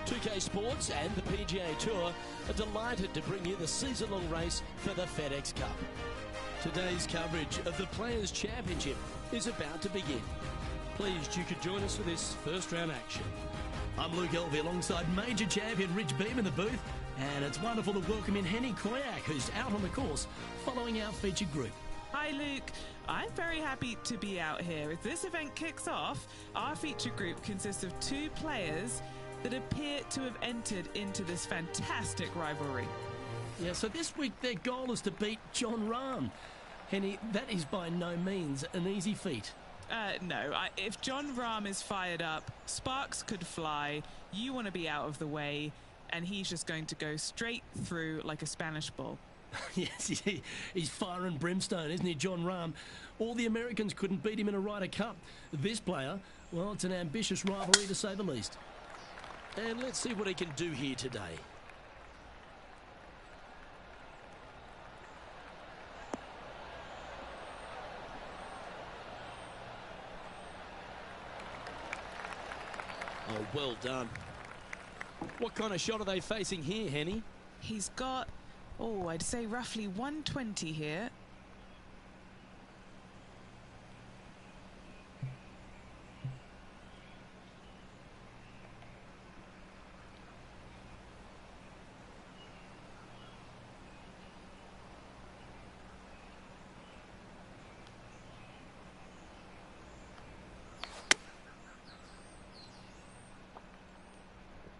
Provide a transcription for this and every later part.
2K Sports and the PGA Tour are delighted to bring you the season-long race for the FedEx Cup. Today's coverage of the Players' Championship is about to begin. Pleased you could join us for this first-round action. I'm Luke Elvey alongside Major Champion Rich Beam in the booth, and it's wonderful to welcome in Henny Koyak, who's out on the course following our featured group. Hi Luke, I'm very happy to be out here. As this event kicks off, our featured group consists of 2 players that appear to have entered into this fantastic rivalry. Yeah, so this week their goal is to beat Jon Rahm. Henny, that is by no means an easy feat. No, if Jon Rahm is fired up, sparks could fly, you want to be out of the way, and he's just going to go straight through like a Spanish bull. Yes, he's fire and brimstone, isn't he, Jon Rahm? All the Americans couldn't beat him in a Ryder Cup. This player, well, it's an ambitious rivalry to say the least. And let's see what he can do here today. Oh, well done. What kind of shot are they facing here, Henny? He's got, I'd say roughly 120 here.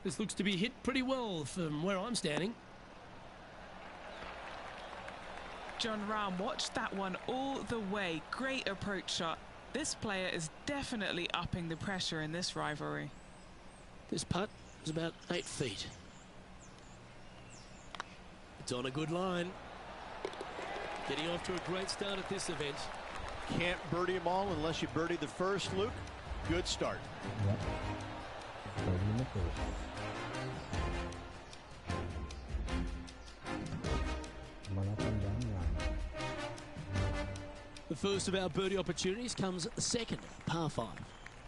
This looks to be hit pretty well from where I'm standing. Jon Rahm watched that one all the way. Great approach shot. This player is definitely upping the pressure in this rivalry. This putt is about 8 feet. It's on a good line. Getting off to a great start at this event. Can't birdie them all unless you birdie the first, Luke. Good start. Yep. Birdie the first. The first of our birdie opportunities comes second, par 5.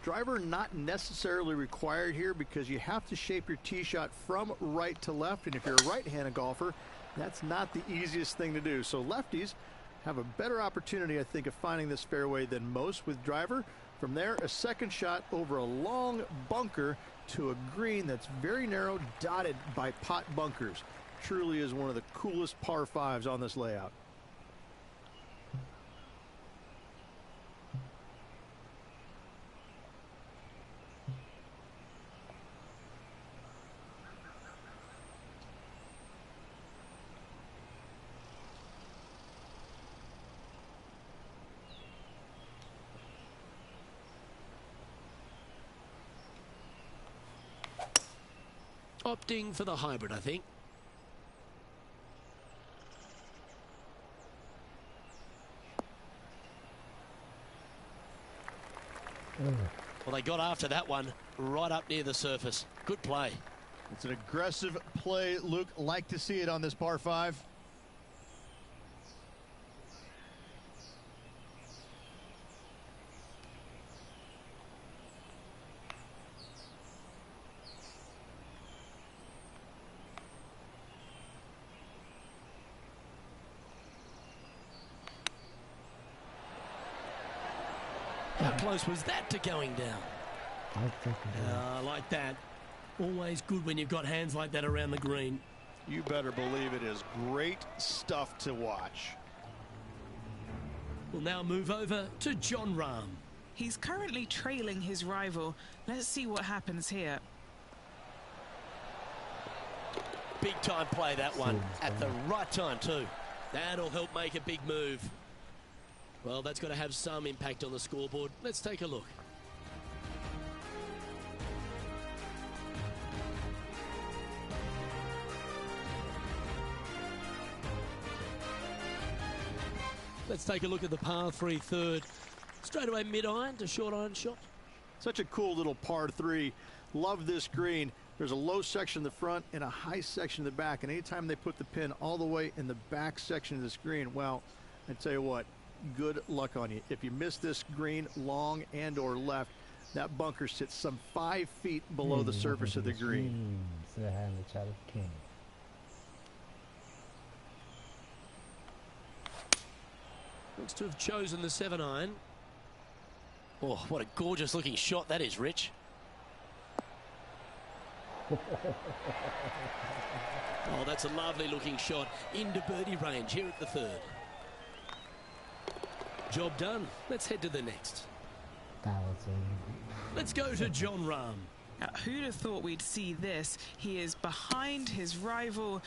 Driver not necessarily required here because you have to shape your tee shot from right to left, and if you're a right-handed golfer, that's not the easiest thing to do. So lefties have a better opportunity, I think, of finding this fairway than most with driver. From there, a second shot over a long bunker to a green that's very narrow, dotted by pot bunkers. Truly is one of the coolest par 5s on this layout. Opting for the hybrid, I think. Well, they got after that one right up near the surface. Good play. It's an aggressive play, Luke. Like to see it on this par 5. How close was that to going down? I like that. Always good when you've got hands like that around the green. You better believe it is great stuff to watch. We'll now move over to Jon Rahm. He's currently trailing his rival. Let's see what happens here. Big time play, that one. At the right time too. That'll help make a big move. Well, that's got to have some impact on the scoreboard. Let's take a look. Let's take a look at the par 3 third. Straight away mid-iron to short iron shot. Such a cool little par 3. Love this green. There's a low section in the front and a high section in the back. And anytime they put the pin all the way in the back section of this green, well, I tell you what, good luck on you. If you miss this green long and or left, That bunker sits some 5 feet below the surface of the green. Looks to have chosen the 7-iron. Oh, what a gorgeous looking shot that is, Rich. Oh, that's a lovely looking shot into birdie range here at the 3rd. Job done. Let's head to the next. Let's go to Jon Rahm. Now, who'd have thought we'd see this? He is behind his rival.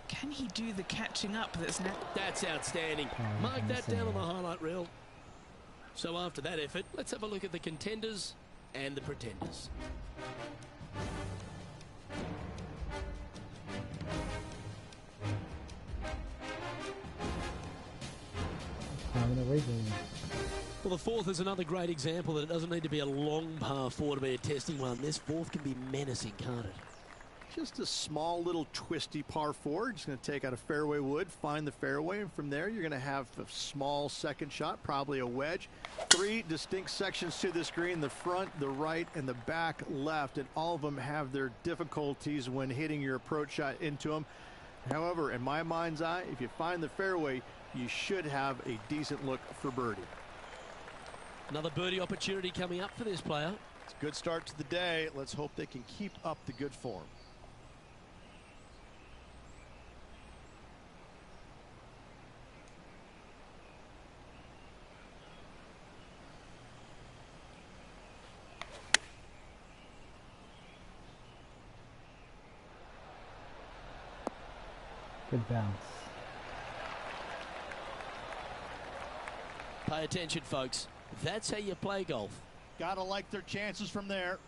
Can he do the catching up that's next? That's outstanding. Mark that down on the highlight reel. So after that effort, let's have a look at the contenders and the pretenders. Well, the 4th is another great example that it doesn't need to be a long par 4 to be a testing one. This 4th can be menacing, can't it? Just a small little twisty par 4. Just going to take out a fairway wood, find the fairway, and from there you're going to have a small second shot, probably a wedge. 3 distinct sections to this green, the front, the right, and the back left, and all of them have their difficulties when hitting your approach shot into them. However, in my mind's eye, if you find the fairway, you should have a decent look for birdie. Another birdie opportunity coming up for this player. It's a good start to the day. Let's hope they can keep up the good form. Good bounce. Pay attention, folks. That's how you play golf. Gotta like their chances from there.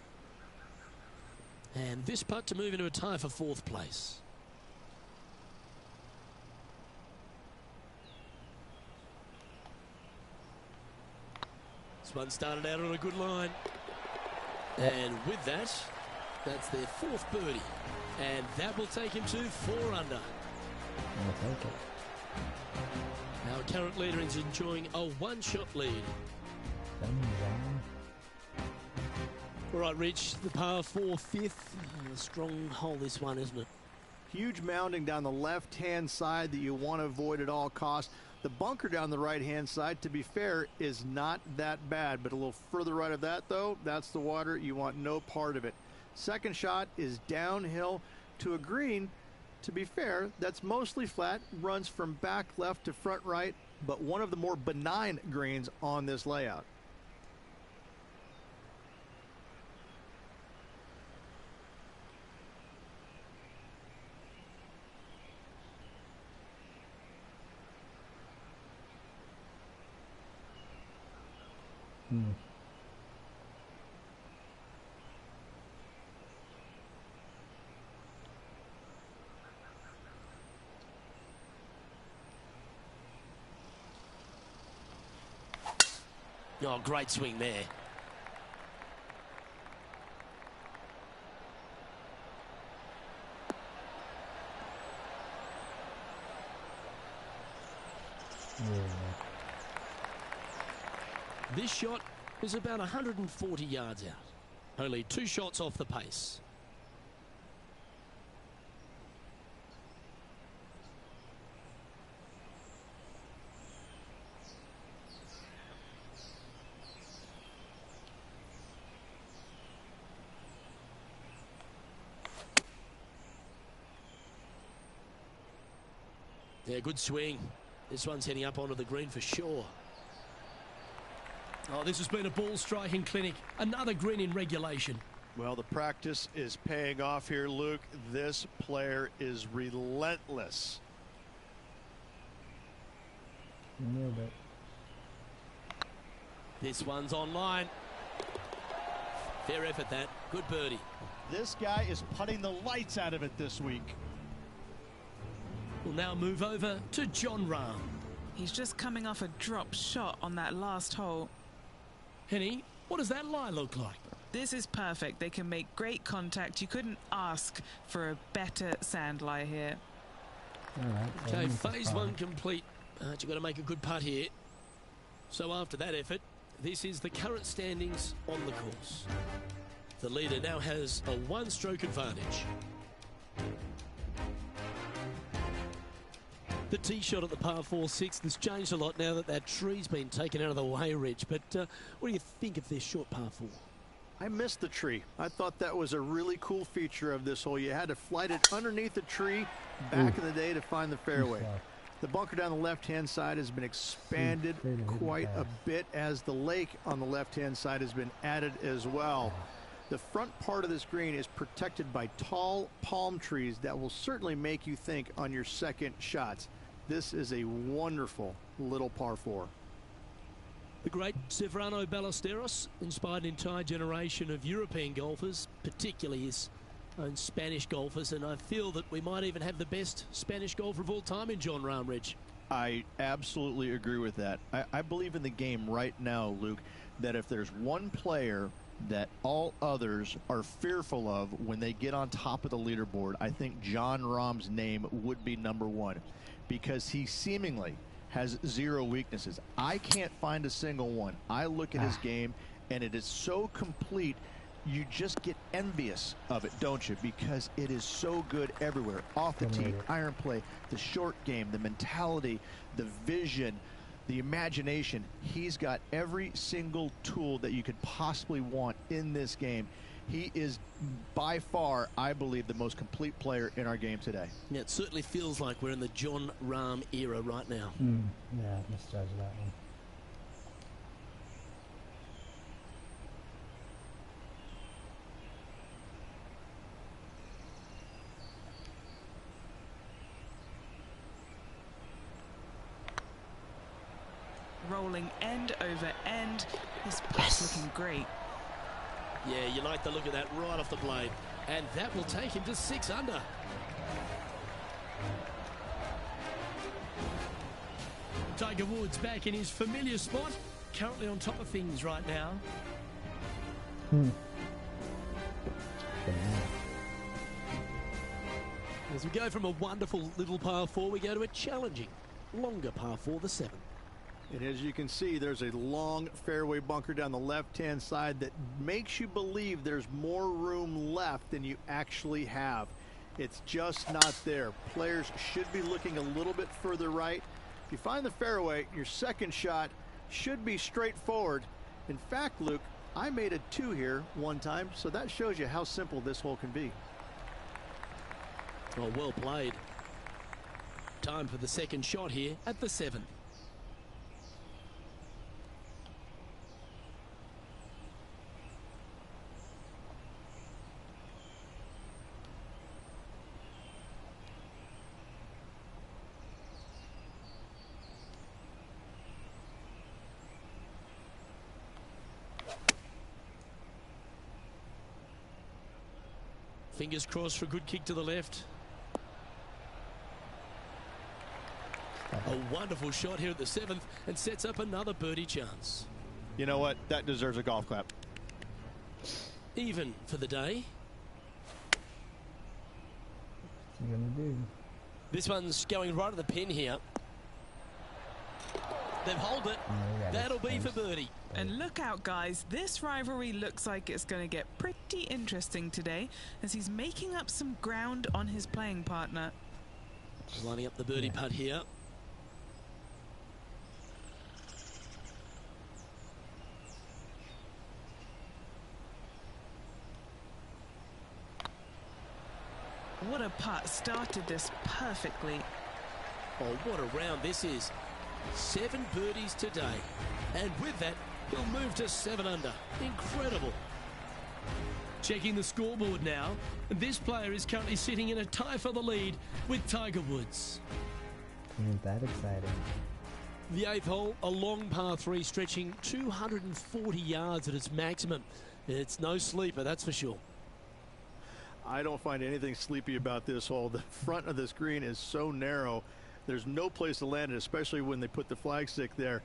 And this putt to move into a tie for 4th place. This one started out on a good line. And with that, that's their 4th birdie. And that will take him to 4 under. I'll take it. Our current leader is enjoying a 1-shot lead. All right, Rich, the par 4 5th. A strong hole, this one, isn't it? Huge mounding down the left-hand side that you want to avoid at all costs. The bunker down the right-hand side, to be fair, is not that bad, but a little further right of that, though, that's the water. You want no part of it. Second shot is downhill to a green. To be fair, that's mostly flat, runs from back left to front right, but one of the more benign greens on this layout. Oh, great swing there. This shot is about 140 yards out. Only 2 shots off the pace. Yeah, good swing. This one's heading up onto the green for sure. Oh, this has been a ball striking clinic. Another green in regulation. Well, the practice is paying off here, Luke. This player is relentless. Nailed it. This one's online. Fair effort, that. Good birdie. This guy is putting the lights out of it this week. We'll now move over to Jon Rahm. He's just coming off a drop shot on that last hole. Henny, what does that lie look like? This is perfect. They can make great contact. You couldn't ask for a better sand lie here. All right. So Okay, phase 1 complete. You've got to make a good putt here. So after that effort, this is the current standings on the course. The leader now has a one-stroke advantage. The tee shot at the par 4-6 has changed a lot now that that tree's been taken out of the way, Rich. But what do you think of this short par 4? I missed the tree. I thought that was a really cool feature of this hole. You had to flight it underneath the tree back in the day to find the fairway. The bunker down the left-hand side has been expanded quite a bit as the lake on the left-hand side has been added as well. The front part of this green is protected by tall palm trees that will certainly make you think on your second shots. This is a wonderful little par 4. The great Severano Ballesteros inspired an entire generation of European golfers, particularly his own Spanish golfers, and I feel that we might even have the best Spanish golfer of all time in Jon Rahm, Rich. I absolutely agree with that. I believe in the game right now, Luke, that if there's one player that all others are fearful of when they get on top of the leaderboard, I think Jon Rahm's name would be number one, because he seemingly has zero weaknesses. I can't find a single one. I look at his game and it is so complete, you just get envious of it, don't you? Because it is so good everywhere. Off the tee, iron play, the short game, the mentality, the vision, the imagination. He's got every single tool that you could possibly want in this game. He is by far, I believe, the most complete player in our game today. Yeah, it certainly feels like we're in the Jon Rahm era right now. Yeah, misjudged that one. Rolling end over end. This putt's looking great. Yeah, you like the look of that right off the blade. And that will take him to 6 under. Tiger Woods back in his familiar spot. Currently on top of things right now. As we go from a wonderful little par 4, we go to a challenging, longer par 4, the 7th. And as you can see, there's a long fairway bunker down the left-hand side that makes you believe there's more room left than you actually have. It's just not there. Players should be looking a little bit further right. If you find the fairway, your second shot should be straightforward. In fact, Luke, I made a 2 here one time, so that shows you how simple this hole can be. Oh, well played. Time for the second shot here at the 7th. Fingers crossed for a good kick to the left. A wonderful shot here at the 7th and sets up another birdie chance. You know what? That deserves a golf clap. Even for the day. What's he gonna do? This one's going right at the pin here. They've holed it. That'll be for birdie. And look out, guys. This rivalry looks like it's going to get pretty interesting today as he's making up some ground on his playing partner. Lining up the birdie putt here. What a putt. Started this perfectly. Oh, what a round this is. 7 birdies today. And with that, he'll move to 7 under. Incredible. Checking the scoreboard now. This player is currently sitting in a tie for the lead with Tiger Woods. Ain't that exciting? The 8th hole, a long par 3 stretching 240 yards at its maximum. It's no sleeper, that's for sure. I don't find anything sleepy about this hole. The front of this green is so narrow. There's no place to land it, especially when they put the flagstick there.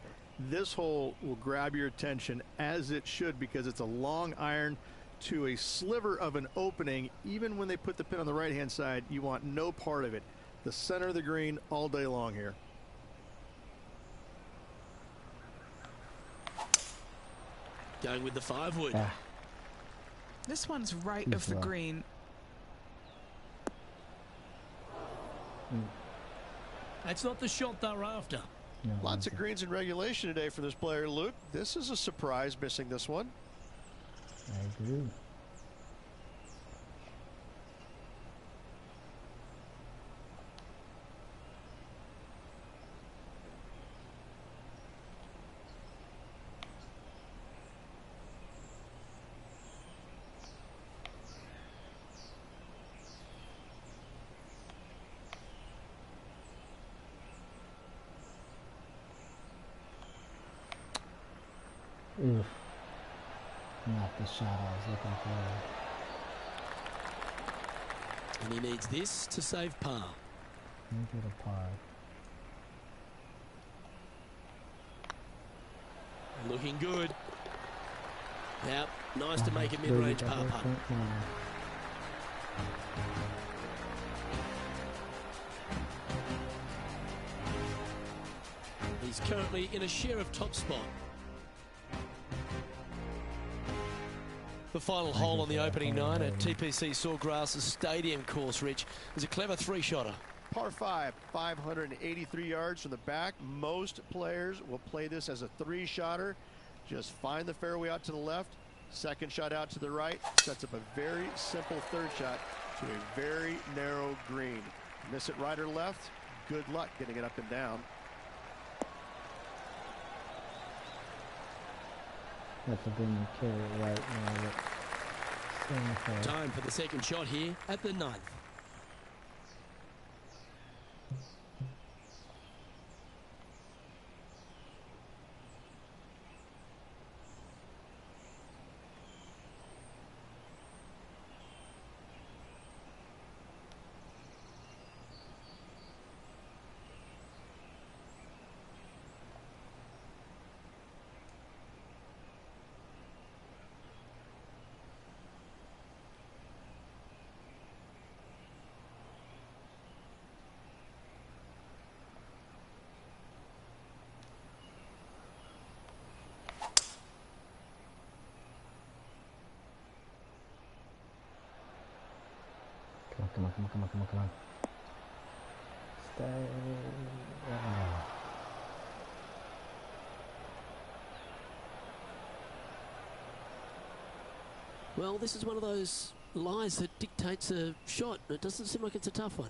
This hole will grab your attention, as it should, because it's a long iron to a sliver of an opening. Even when they put the pin on the right-hand side, you want no part of it. The center of the green all day long here. Going with the 5-wood. Ah, This one's right Too of the slow. green. That's not the shot they're after. no, Lots of that's greens in regulation today for this player, Luke. This is a surprise missing this one. it. I agree. Oof. Not the shot I was looking for. And he needs this to save par. Make it a par. Looking good. Yep, nice to make a Bogey mid-range double par putt. front corner. He's currently in a share of top spot. The final hole on the opening nine at TPC Sawgrass Stadium course, Rich, is a clever three-shotter. Par 5, 583 yards from the back. Most players will play this as a three-shotter. Just find the fairway out to the left, second shot out to the right, sets up a very simple third shot to a very narrow green. Miss it right or left, good luck getting it up and down. Have to bring the carry right now. Stay in the fair. Time for the second shot here at the ninth. Come on, come on, come on, come on, come on. Stay. Ah. Well, this is one of those lies that dictates a shot. It doesn't seem like it's a tough one.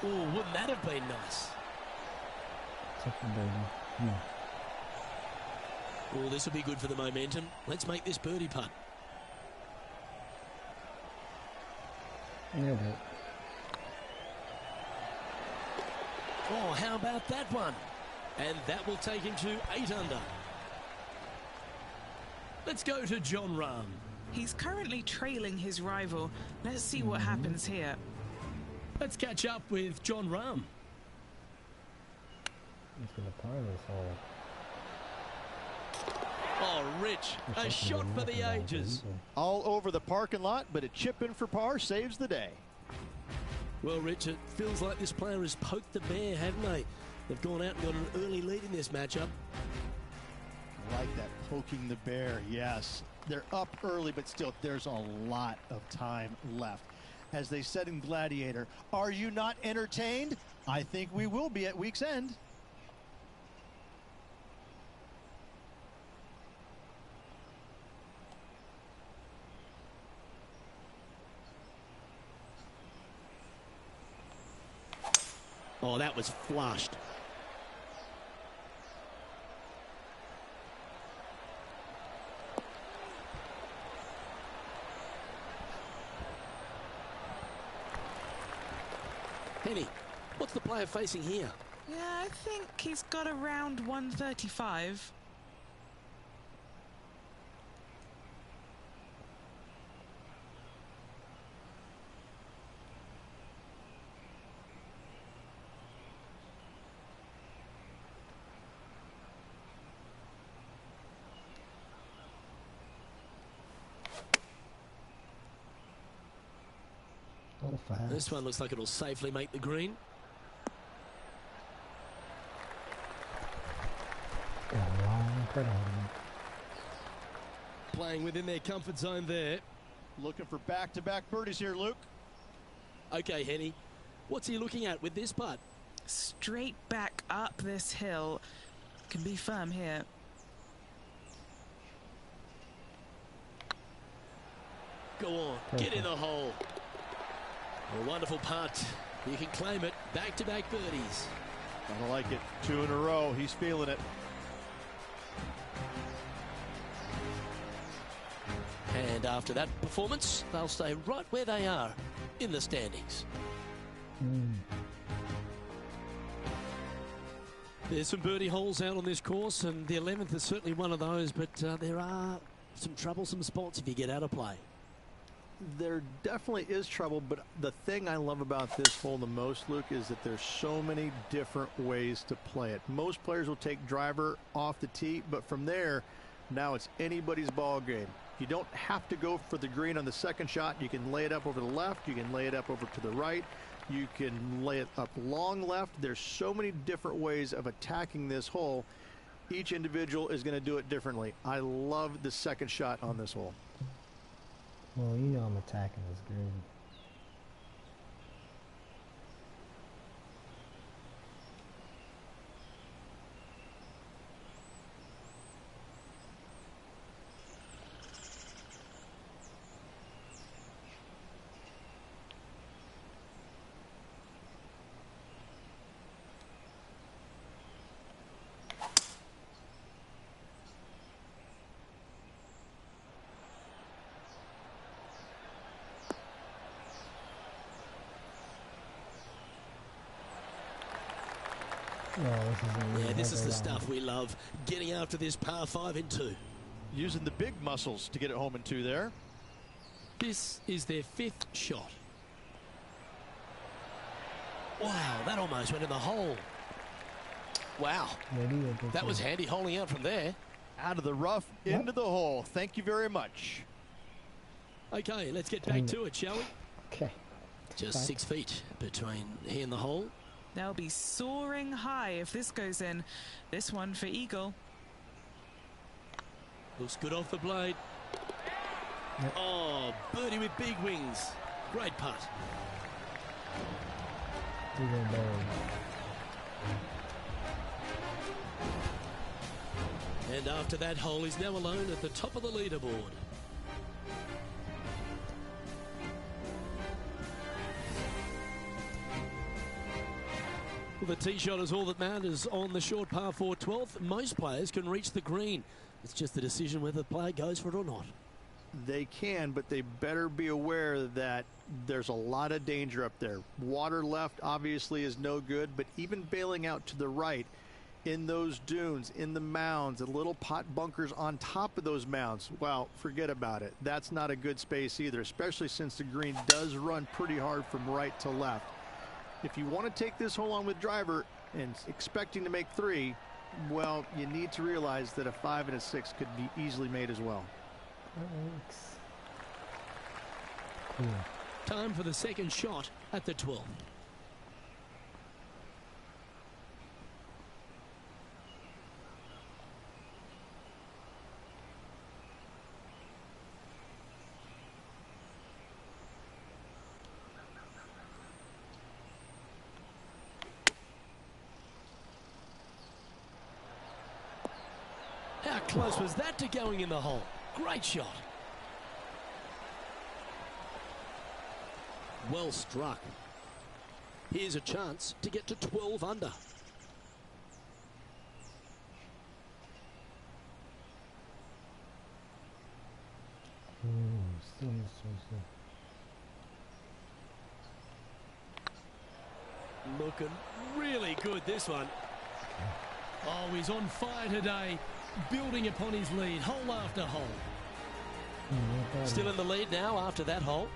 Oh, wouldn't that have been nice? Take the birdie. Come on. Oh, this will be good for the momentum. Let's make this birdie putt. Nailed it. Oh, how about that one? And that will take him to 8 under. Let's go to John Rahm. He's currently trailing his rival. Let's see what happens here. Let's catch up with John Rahm. He's gonna par this hole. Oh, Rich, a shot for the ages. All over the parking lot, but a chip in for par saves the day. Well, Rich, it feels like this player has poked the bear, haven't they? They've gone out and got an early lead in this matchup. Like that, poking the bear, yes. They're up early, but still, there's a lot of time left. As they said in Gladiator, are you not entertained? I think we will be at week's end. Oh, that was flushed. Henny, what's the player facing here? Yeah, I think he's got around 135. So fast. This one looks like it'll safely make the green. Got a long putt on him. Playing within their comfort zone there. Looking for back-to-back birdies here, Luke. Okay, Henny, what's he looking at with this putt? Straight back up this hill. Can be firm here. Go on, get in the hole. A wonderful putt. You can claim it. Back-to-back birdies. I like it. 2 in a row. He's feeling it. And after that performance, they'll stay right where they are in the standings. There's some birdie holes out on this course, and the 11th is certainly one of those, but there are some troublesome spots if you get out of play. There definitely is trouble, but the thing I love about this hole the most, Luke, is that there's so many different ways to play it. Most players will take driver off the tee, but from there, now it's anybody's ball game. You don't have to go for the green on the second shot. You can lay it up over the left. You can lay it up over to the right. You can lay it up long left. There's so many different ways of attacking this hole. Each individual is going to do it differently. I love the second shot on this hole. Well, you know I'm attacking this green. Yeah, this is the stuff we love. Getting after this par 5 in 2. Using the big muscles to get it home in 2 there. This is their 5th shot. Wow, that almost went in the hole. Wow, that was handy holding out from there. Out of the rough, into the hole. Thank you very much. Okay, let's get back to it, shall we? Okay. Just 6 feet between he and the hole. They'll be soaring high if this goes in. This one for Eagle. Looks good off the blade. Oh, birdie with big wings. Great putt. And after that hole, he's now alone at the top of the leaderboard. Well, the tee shot is all that matters on the short par 4 12th. Most players can reach the green. It's just the decision whether the player goes for it or not. They can, but they better be aware that there's a lot of danger up there. Water left obviously is no good, but even bailing out to the right in those dunes, in the mounds, and little pot bunkers on top of those mounds, well, forget about it. That's not a good space either, especially since the green does run pretty hard from right to left. If you want to take this hole on with driver and expecting to make 3, well, you need to realize that a 5 and a 6 could be easily made as well. Cool. Time for the second shot at the 12th. How close was that to going in the hole? Great shot. Well struck. Here's a chance to get to 12 under. Looking really good, this one. Oh, he's on fire today, building upon his lead, hole after hole. Still in the lead now after that hole.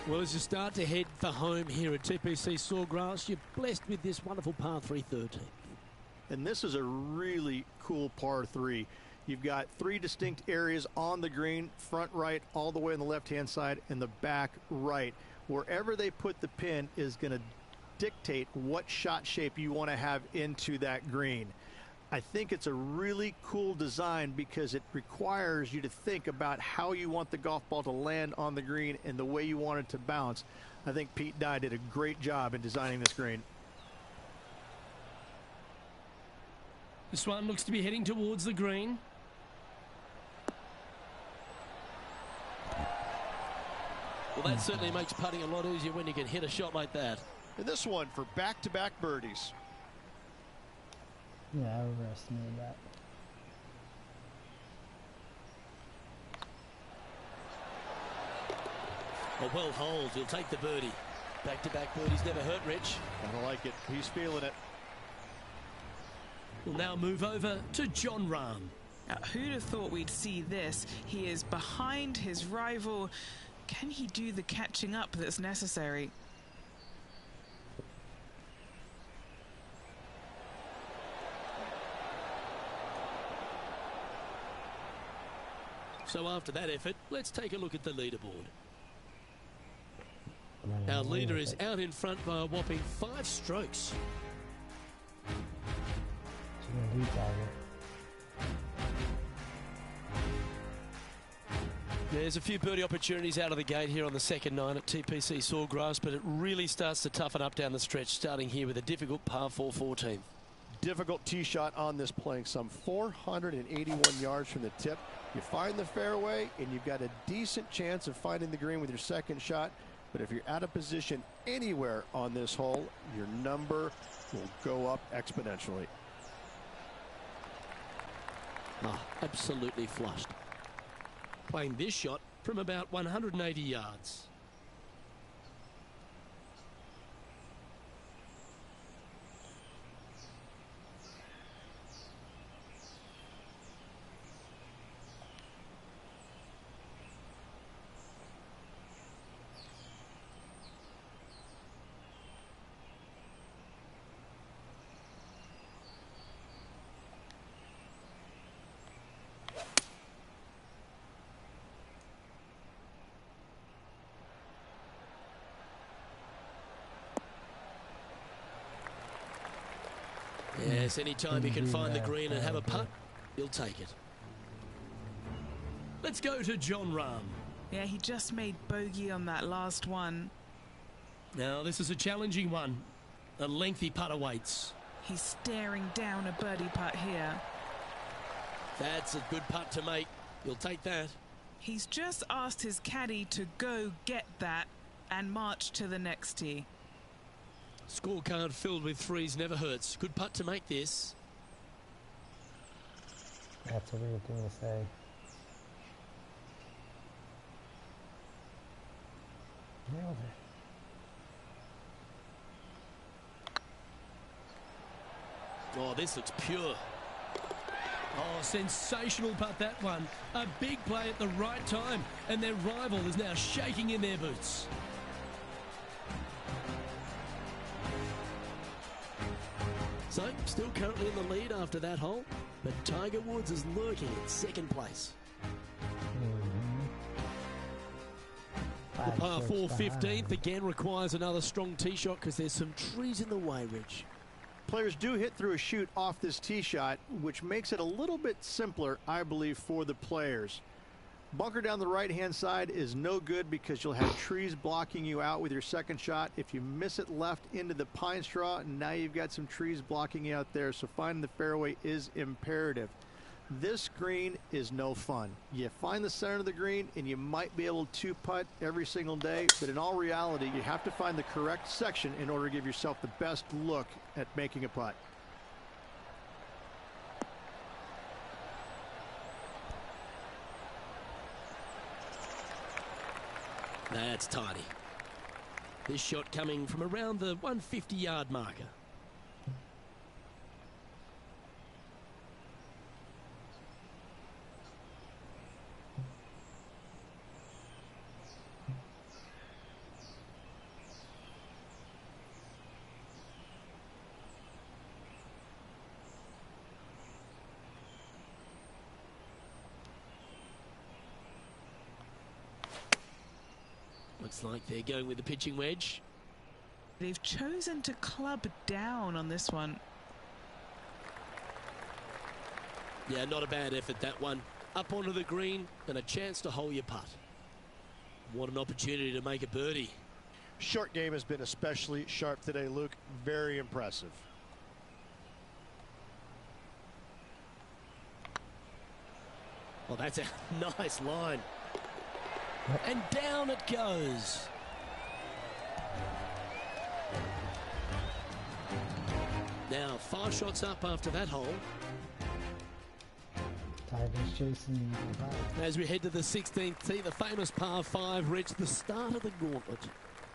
Well, as you start to head for home here at TPC Sawgrass, you're blessed with this wonderful par 3 13. And this is a really cool par 3. You've got 3 distinct areas on the green, front right, all the way on the left-hand side, and the back right. Wherever they put the pin is going to dictate what shot shape you want to have into that green. I think it's a really cool design because it requires you to think about how you want the golf ball to land on the green and the way you want it to bounce. I think Pete Dye did a great job in designing this green. This one looks to be heading towards the green. Well, that certainly makes putting a lot easier when you can hit a shot like that. And this one for back-to-back birdies. Yeah, I overestimated that. A well holed. He'll take the birdie. Back-to-back birdies never hurt Rich. I like it. He's feeling it. We'll now move over to Jon Rahm. Now, who'd have thought we'd see this? He is behind his rival. Can he do the catching up that's necessary? So after that effort, let's take a look at the leaderboard. Our leader is out in front by a whopping 5 strokes. What's he gonna do, Tiger? There's a few birdie opportunities out of the gate here on the second 9 at TPC Sawgrass, but it really starts to toughen up down the stretch, starting here with a difficult par 4 14. Difficult tee shot on this, playing some 481 yards from the tip. You find the fairway, and you've got a decent chance of finding the green with your second shot. But if you're out of position anywhere on this hole, your number will go up exponentially. Absolutely flushed. Playing this shot from about 180 yards. Yes, anytime you can find the green and have a putt, you'll take it. Let's go to Jon Rahm. Yeah, he just made bogey on that last one. Now, this is a challenging one. A lengthy putt awaits. He's staring down a birdie putt here. That's a good putt to make. You'll take that. He's just asked his caddy to go get that and march to the next tee. Scorecard filled with threes never hurts. Good putt to make this. That's a weird thing to say. Nailed it. Oh, this looks pure. Oh, sensational putt, that one. A big play at the right time, and their rival is now shaking in their boots. So, still currently in the lead after that hole, but Tiger Woods is lurking in second place. The par 4 15th again requires another strong tee shot because there's some trees in the way, Rich. Players do hit through a chute off this tee shot, which makes it a little bit simpler, I believe, for the players. Bunker down the right-hand side is no good because you'll have trees blocking you out with your second shot. If you miss it left into the pine straw, now you've got some trees blocking you out there, so finding the fairway is imperative. This green is no fun. You find the center of the green and you might be able to putt every single day, but in all reality, you have to find the correct section in order to give yourself the best look at making a putt. That's tidy. This shot coming from around the 150-yard marker. Looks like they're going with the pitching wedge. They've chosen to club down on this one. Yeah, not a bad effort, that one. Up onto the green and a chance to hole your putt. What an opportunity to make a birdie. Short game has been especially sharp today, Luke. Very impressive. Well, that's a nice line. And down it goes. Now 5 shots up after that hole. Tiger's chasing the ball. As we head to the 16th tee, the famous par 5 reached the start of the gauntlet.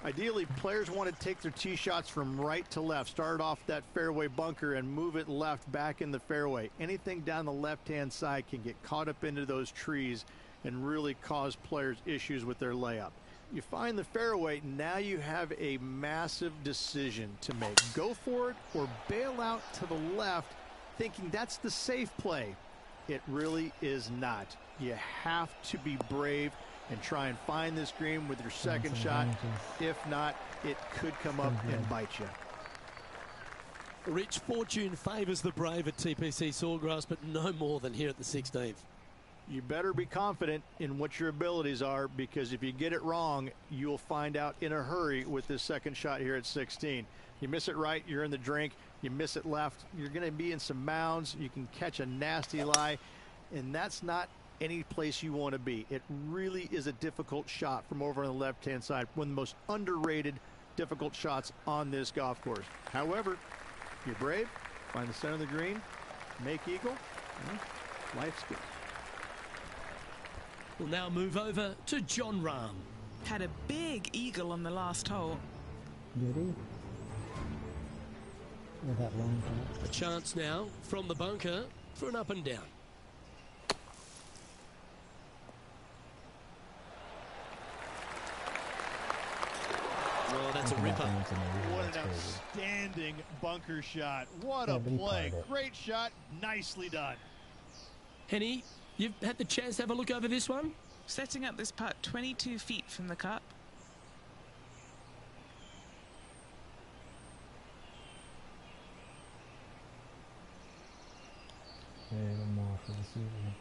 Ideally, players want to take their tee shots from right to left. Start off that fairway bunker and move it left back in the fairway. Anything down the left-hand side can get caught up into those trees and really cause players issues with their layup. You find the fairway, now you have a massive decision to make. Go for it or bail out to the left, thinking that's the safe play. It really is not. You have to be brave and try and find this green with your second shot. If not, it could come up and bite you. Rich, fortune favours the brave at TPC Sawgrass, but no more than here at the 16th. You better be confident in what your abilities are, because if you get it wrong, you'll find out in a hurry with this second shot here at 16. You miss it right, you're in the drink. You miss it left, you're going to be in some mounds. You can catch a nasty lie, and that's not any place you want to be. It really is a difficult shot from over on the left-hand side. One of the most underrated difficult shots on this golf course. However, you're brave, find the center of the green, make eagle, life's good. We'll now move over to John Rahm. Had a big eagle on the last hole. Did he? With that long shot. A chance now from the bunker for an up and down. Oh, that's a ripper. What an outstanding bunker shot. What a play. Great shot. Nicely done. Henny, you've had the chance to have a look over this one? Setting up this putt 22 feet from the cup. One more for the season.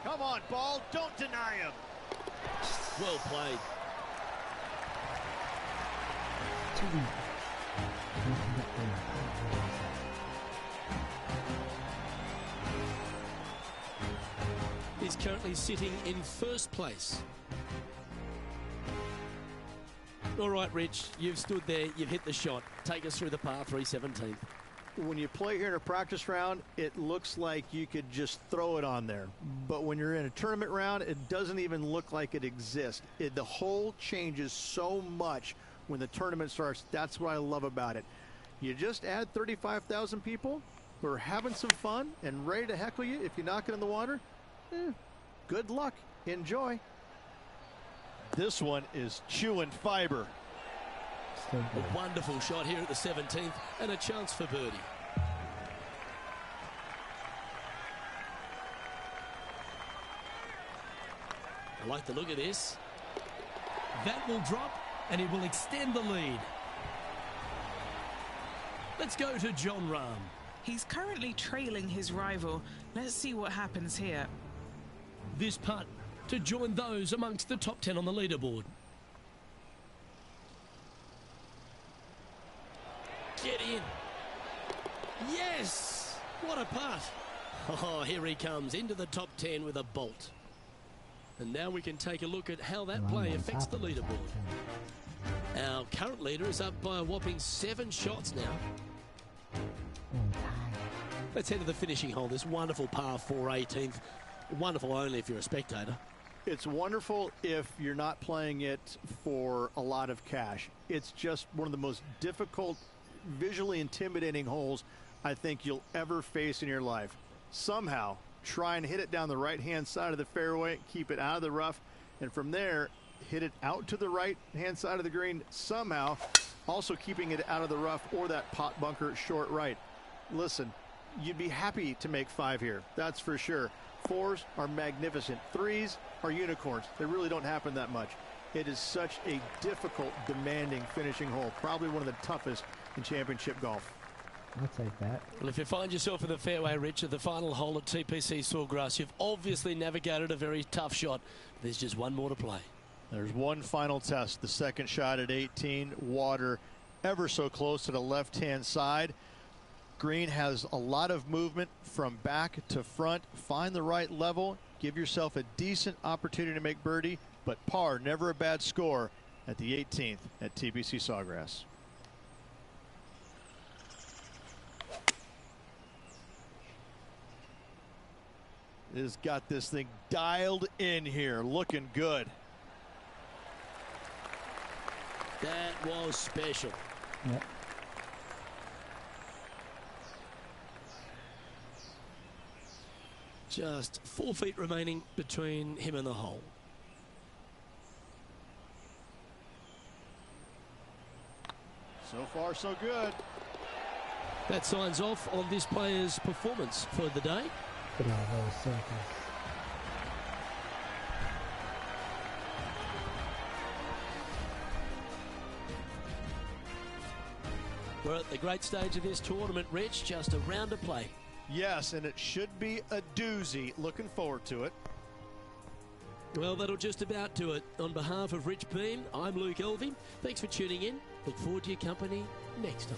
Come on, ball. Don't deny him. Well played. He's currently sitting in first place. All right, Rich, you've stood there, you've hit the shot. Take us through the par 3 17th. When you play here in a practice round, it looks like you could just throw it on there. But when you're in a tournament round, it doesn't even look like it exists. The hole changes so much when the tournament starts. That's what I love about it. You just add 35,000 people who are having some fun and ready to heckle you if you knock it in the water. Good luck. Enjoy. This one is chewing fiber. A wonderful shot here at the 17th and a chance for birdie. I like the look of this. That will drop and it will extend the lead. Let's go to John Rahm. He's currently trailing his rival. Let's see what happens here. This putt to join those amongst the top 10 on the leaderboard. Get in. Yes! What a putt. Oh, here he comes into the top 10 with a bolt. And now we can take a look at how that play affects the leaderboard. Our current leader is up by a whopping 7 shots now. Let's head to the finishing hole. This wonderful par 4 18th. Wonderful only if you're a spectator. It's wonderful if you're not playing it for a lot of cash. It's just one of the most difficult, visually intimidating holes I think you'll ever face in your life. Somehow, try and hit it down the right-hand side of the fairway, keep it out of the rough, and from there, hit it out to the right-hand side of the green, somehow also keeping it out of the rough or that pot bunker short right. Listen, you'd be happy to make 5 here, that's for sure. 4s are magnificent. 3s are unicorns. They really don't happen that much. It is such a difficult, demanding finishing hole, probably one of the toughest in championship golf. I'll take that. Well, if you find yourself in the fairway, Rich, at the final hole at TPC Sawgrass, you've obviously navigated a very tough shot. There's just one more to play. There's one final test. The second shot at 18, water ever so close to the left-hand side. Green has a lot of movement from back to front. Find the right level. Give yourself a decent opportunity to make birdie, but par, never a bad score at the 18th at TPC Sawgrass. Has got this thing dialed in here, looking good. That was special. Yep. Just 4 feet remaining between him and the hole. So far, so good. That signs off on this player's performance for the day. Get out of those circles. We're at the great stage of this tournament, Rich. Just a round to play. Yes, and it should be a doozy. Looking forward to it. Well, that'll just about do it. On behalf of Rich Beam, I'm Luke Elvey. Thanks for tuning in. Look forward to your company next time.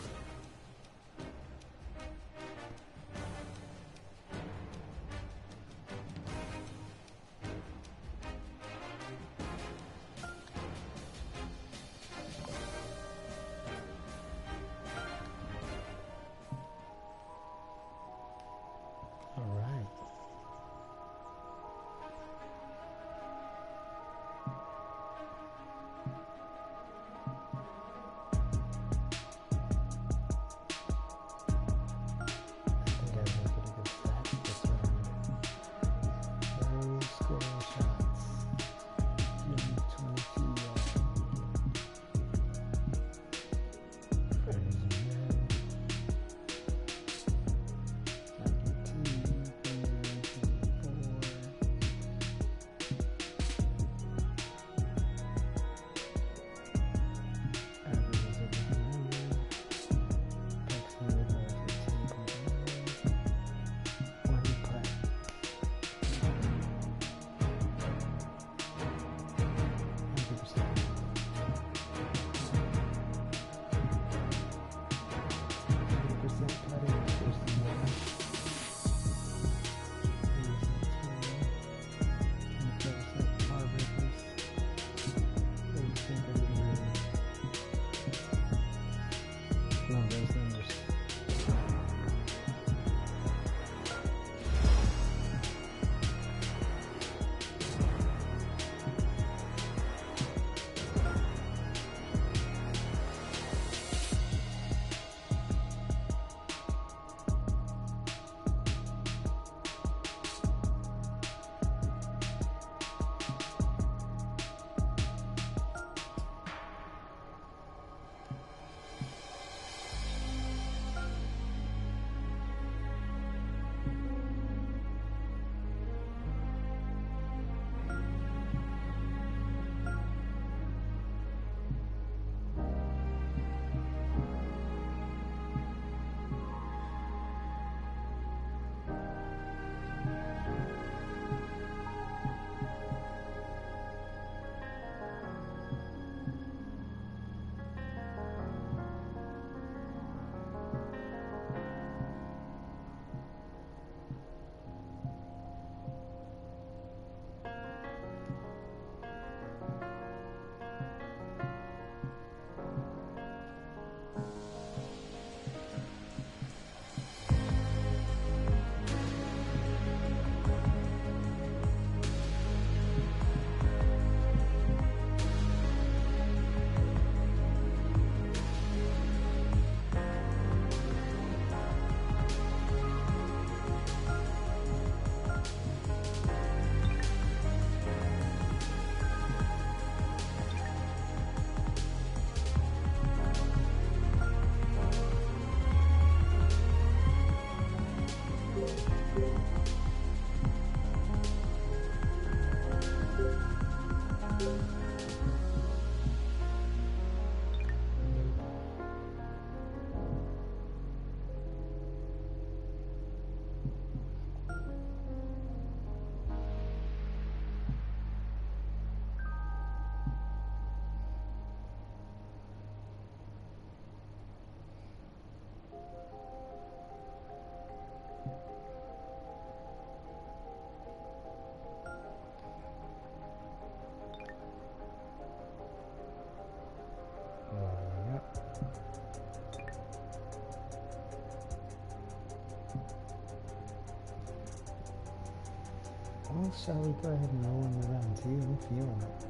Well, shall we go ahead and roll into round 2? I'm feeling it.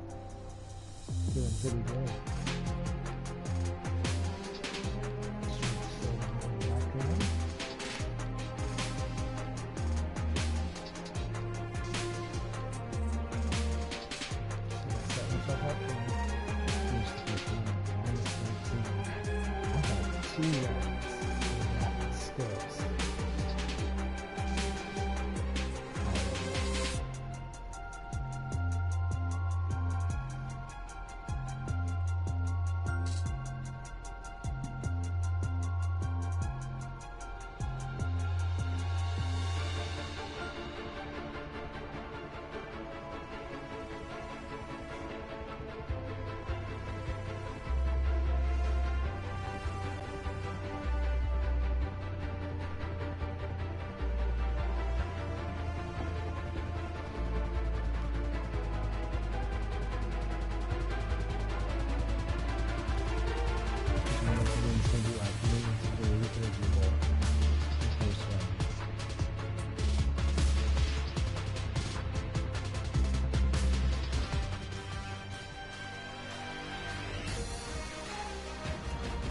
Feeling pretty good. Background. Set myself up for I got 2 yards. That sticks.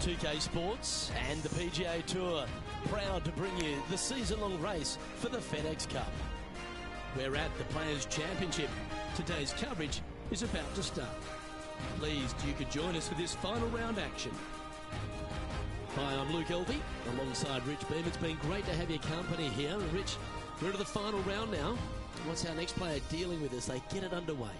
PGA Sports and the PGA Tour, proud to bring you the season-long race for the FedEx Cup. We're at the Players' Championship. Today's coverage is about to start. Pleased you could join us for this final round action. Hi, I'm Luke Elvey, alongside Rich Beam. It's been great to have your company here. And Rich, we're into the final round now. What's our next player dealing with as they get it underway?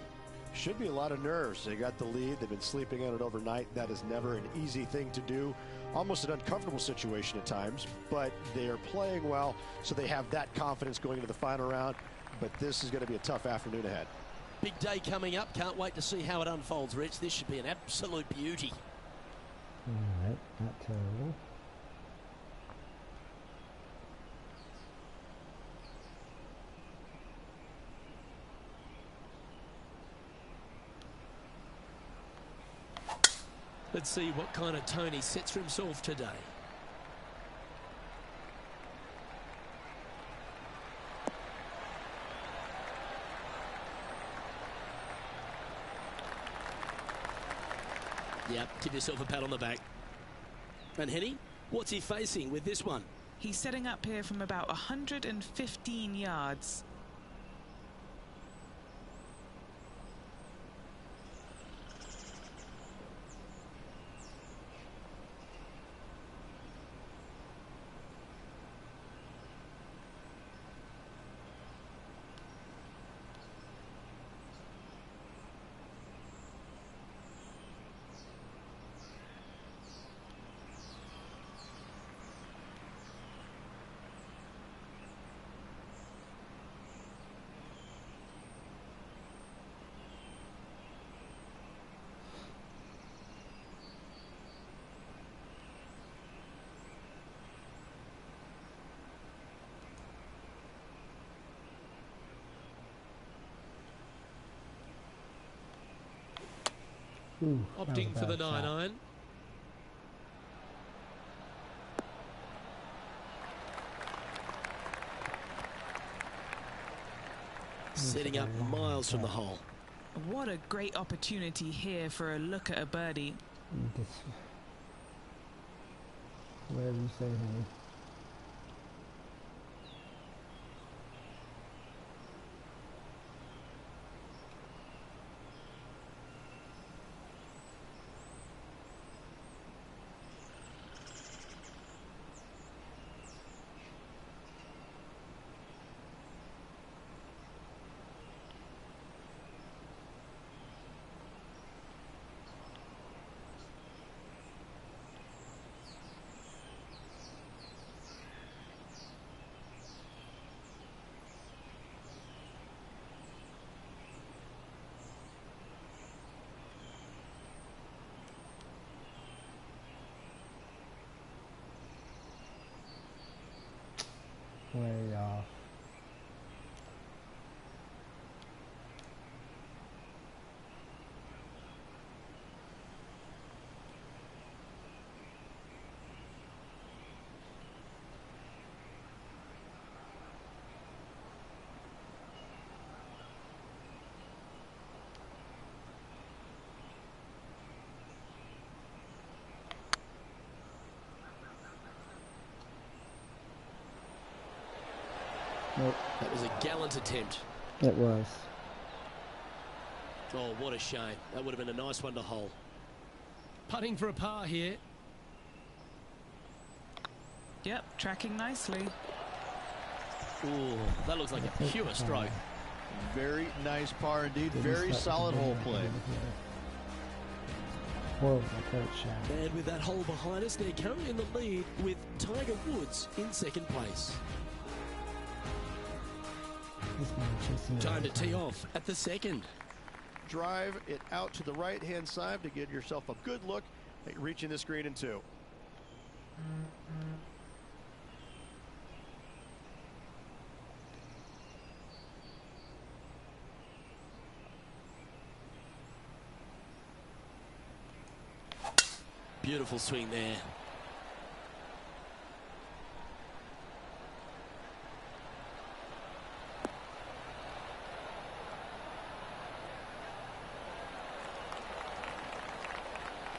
Should be a lot of nerves. They got the lead. They've been sleeping on it overnight. That is never an easy thing to do. Almost an uncomfortable situation at times, but they are playing well, so they have that confidence going into the final round. But this is going to be a tough afternoon ahead. Big day coming up. Can't wait to see how it unfolds, Rich. This should be an absolute beauty. All right, not terrible. Let's see what kind of tone he sets for himself today. Yep, give yourself a pat on the back. And Henny, what's he facing with this one? He's setting up here from about 115 yards. Ooh, Opting for the 9-iron. Setting up miles from the hole. What a great opportunity here for a look at a birdie. Whatever you say, honey. Way off. Nope. That was a gallant attempt. It was. Oh, what a shame. That would have been a nice one to hole. Putting for a par here. Yep, tracking nicely. Ooh, that looks like a pure stroke. Very nice par indeed. Very solid hole play. Horrible approach shot. And with that hole behind us, they're currently in the lead with Tiger Woods in second place. Time to tee off at the second. Drive it out to the right-hand side to get yourself a good look at reaching this green in two. Beautiful swing there.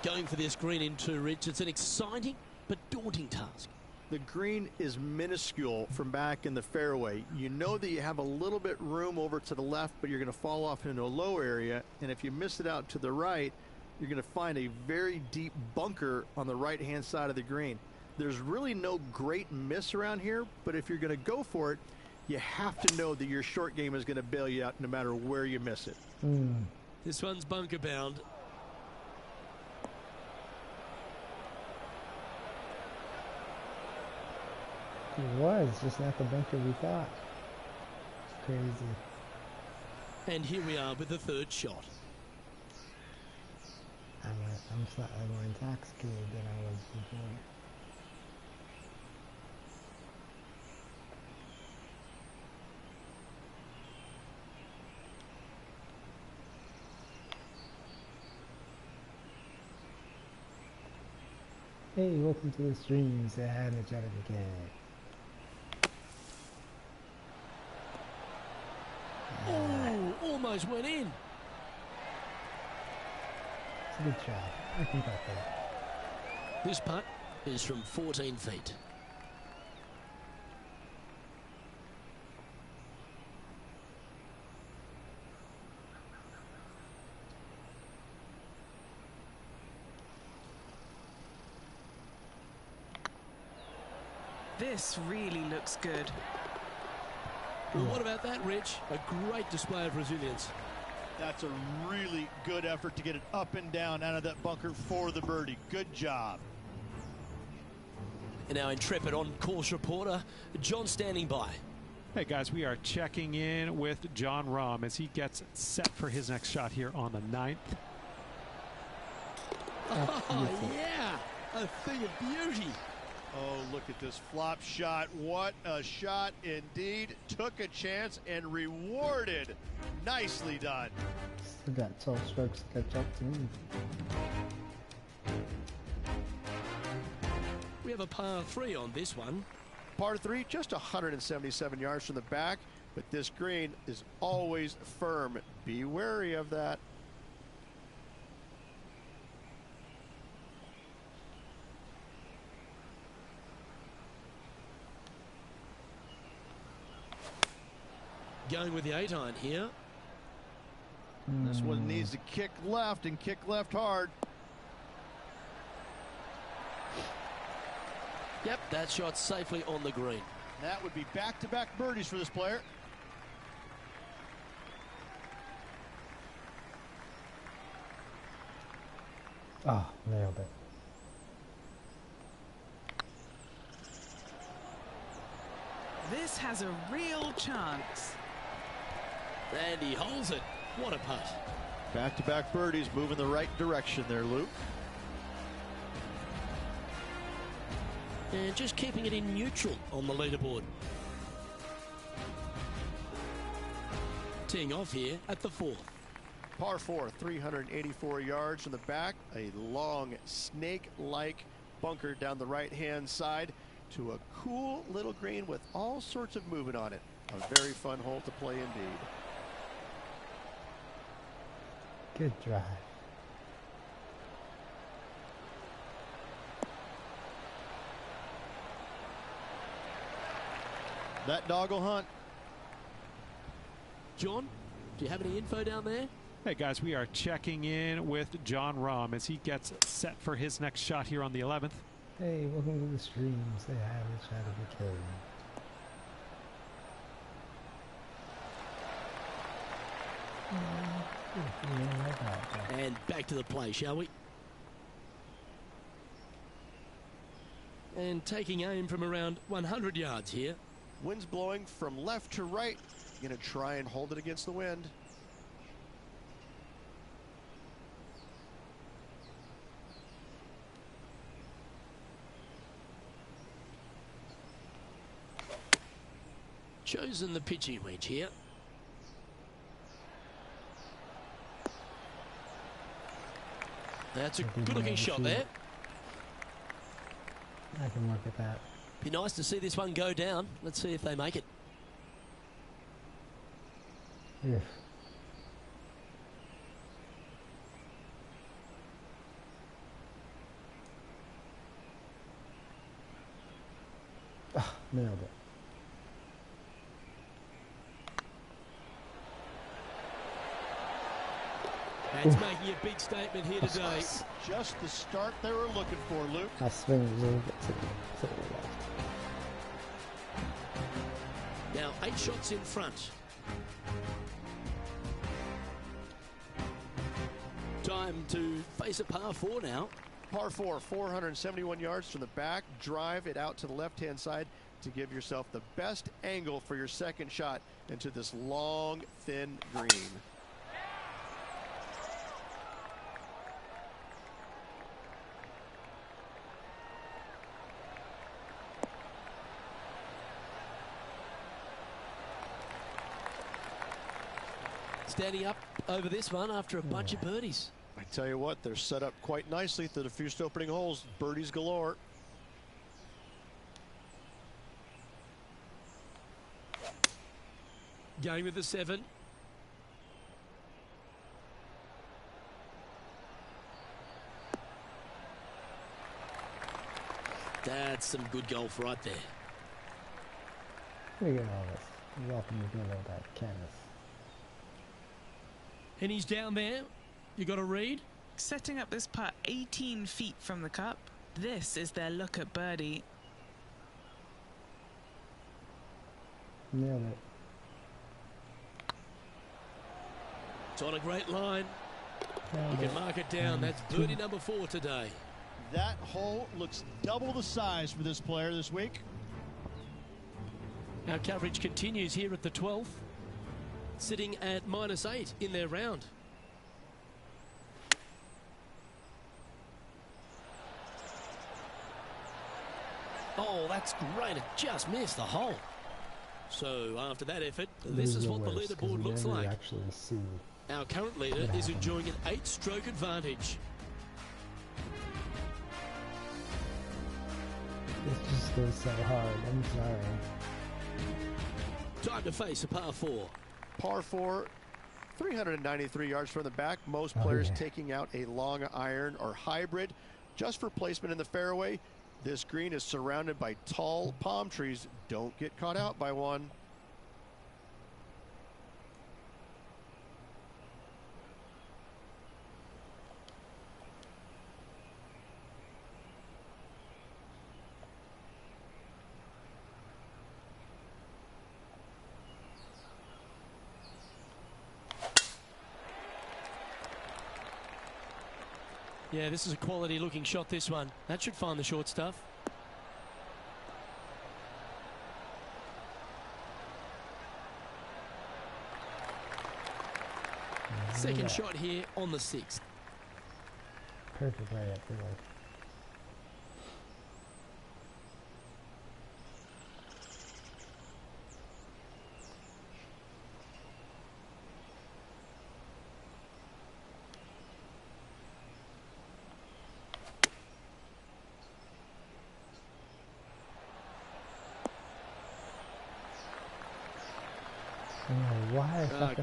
Going for this green in two, Rich. It's an exciting but daunting task. The green is minuscule from back in the fairway. You know that you have a little bit room over to the left, but you're going to fall off into a low area. And if you miss it out to the right, you're going to find a very deep bunker on the right-hand side of the green. There's really no great miss around here, but if you're going to go for it, you have to know that your short game is going to bail you out no matter where you miss it. This one's bunker bound. It was just not the bunker we thought. It's crazy. And here we are with the third shot. I'm slightly more intoxicated than I was before. Hey, welcome to the stream. Say hi to each other again. Oh, almost went in. It's a good try. I can got that. This putt is from 14 feet. This really looks good. Well, what about that, Rich? A great display of resilience. That's a really good effort to get it up and down out of that bunker for the birdie. Good job. And our intrepid on-course reporter, John, standing by. Hey guys, we are checking in with John Rahm as he gets set for his next shot here on the 9th. Oh, yeah, a thing of beauty. Oh, look at this flop shot. What a shot indeed. Took a chance and rewarded. Nicely done. Still got 12 strokes to catch up to me. We have a par 3 on this one. Par 3, just 177 yards from the back, but this green is always firm. Be wary of that. Going with the 8-iron here. This one needs to kick left and kick left hard. Yep, that shot safely on the green. That would be back-to-back birdies for this player. Oh, nailed it. This has a real chance. And he holds it. What a putt. Back-to-back birdies, moving the right direction there, Luke. And just keeping it in neutral on the leaderboard. Teeing off here at the 4th. Par 4, 384 yards from the back. A long snake-like bunker down the right-hand side to a cool little green with all sorts of movement on it. A very fun hole to play indeed. Good drive. That dog will hunt. John, do you have any info down there? Hey guys, we are checking in with John Rahm as he gets set for his next shot here on the 11th. Hey, welcome to the stream. Say hi to the chat if you can. And back to the play, shall we? And taking aim from around 100 yards here. Wind's blowing from left to right. Going to try and hold it against the wind. Chosen the pitching wedge here. That's a good-looking shot there. I can work at that. Be nice to see this one go down. Let's see if they make it. Yes. Ah, nailed it. That's making a big statement here today. Just the start they were looking for, Luke. I swing a little bit to the left. Now 8 shots in front. Time to face a par 4 now. Par 4, 471 yards from the back. Drive it out to the left-hand side to give yourself the best angle for your second shot into this long, thin green. Standing up over this one after a bunch of birdies. I tell you what, they're set up quite nicely through the first opening holes. Birdies galore. Going with the 7. That's some good golf right there. Look at all this. Welcome to doing all that canvas. And he's down there. You got to read. Setting up this putt 18 feet from the cup. This is their look at birdie. Nailed it. It's on a great line. You can mark it down. That's birdie number 4 today. That hole looks double the size for this player this week. Our coverage continues here at the 12th. Sitting at -8 in their round. Oh, that's great. It just missed the hole. So after that effort, this is what the leaderboard looks like. Actually see. Our current leader is enjoying an 8-stroke advantage. It just goes so hard. I'm sorry. Time to face a par 4. Par 4, 393 yards from the back. Most players taking out a long iron or hybrid just for placement in the fairway. This green is surrounded by tall palm trees. Don't get caught out by one. Yeah, this is a quality looking shot, this one. That should find the short stuff. Second shot here on the 6th. Perfect right up the way.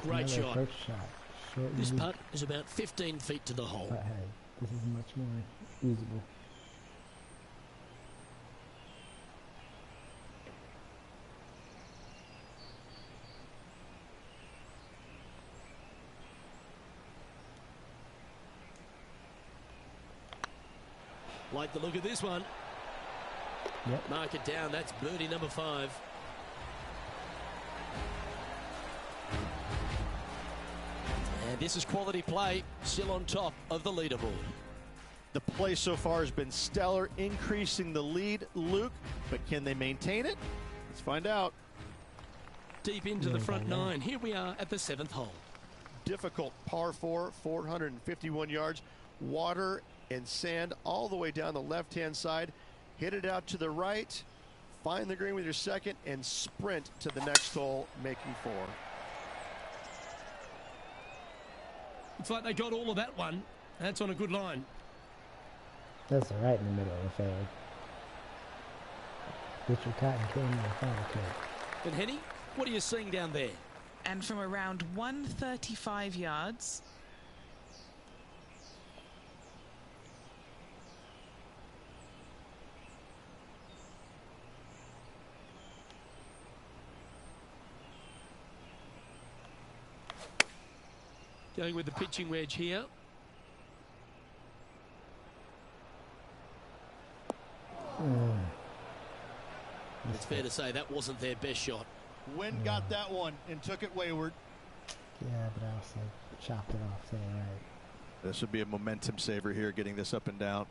Great shot. Shot. This putt is about 15 feet to the hole. But hey, this is much more usable. Like the look of this one. Yep. Mark it down. That's birdie number 5. And this is quality play. Still on top of the leaderboard. The play so far has been stellar, increasing the lead, Luke. But can they maintain it? Let's find out. Deep into the front 9. Here we are at the 7th hole. Difficult par 4, 451 yards. Water and sand all the way down the left-hand side. Hit it out to the right. Find the green with your second and sprint to the next hole, making 4. Looks like they got all of that one. That's on a good line. That's right in the middle of the fairway. Get your cotton candy and funnel cake. And Henny, what are you seeing down there? And from around 135 yards, going with the pitching wedge here. It's fair to say that wasn't their best shot. Wynn got that one and took it wayward. Yeah, but I also chopped it off to the right. This would be a momentum saver here, getting this up and down.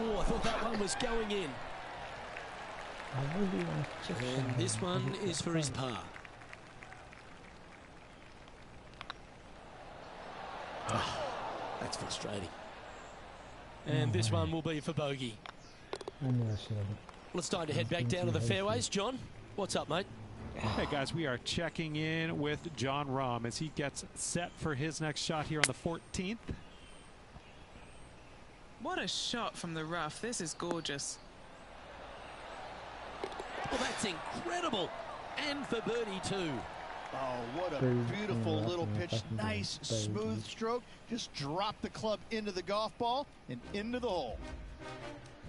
Oh, I thought that one was going in. I really want to chip And this one is for his par. Oh, that's frustrating. And this one will be for bogey. I knew I should have. Well, it's time to head back down to the fairways. John, what's up, mate? Hey guys, we are checking in with John Rahm as he gets set for his next shot here on the 14th. what a shot from the rough. This is gorgeous. Well, that's incredible. And for birdie, too. Oh, what a beautiful little pitch. Nice, smooth stroke. Just drop the club into the golf ball and into the hole.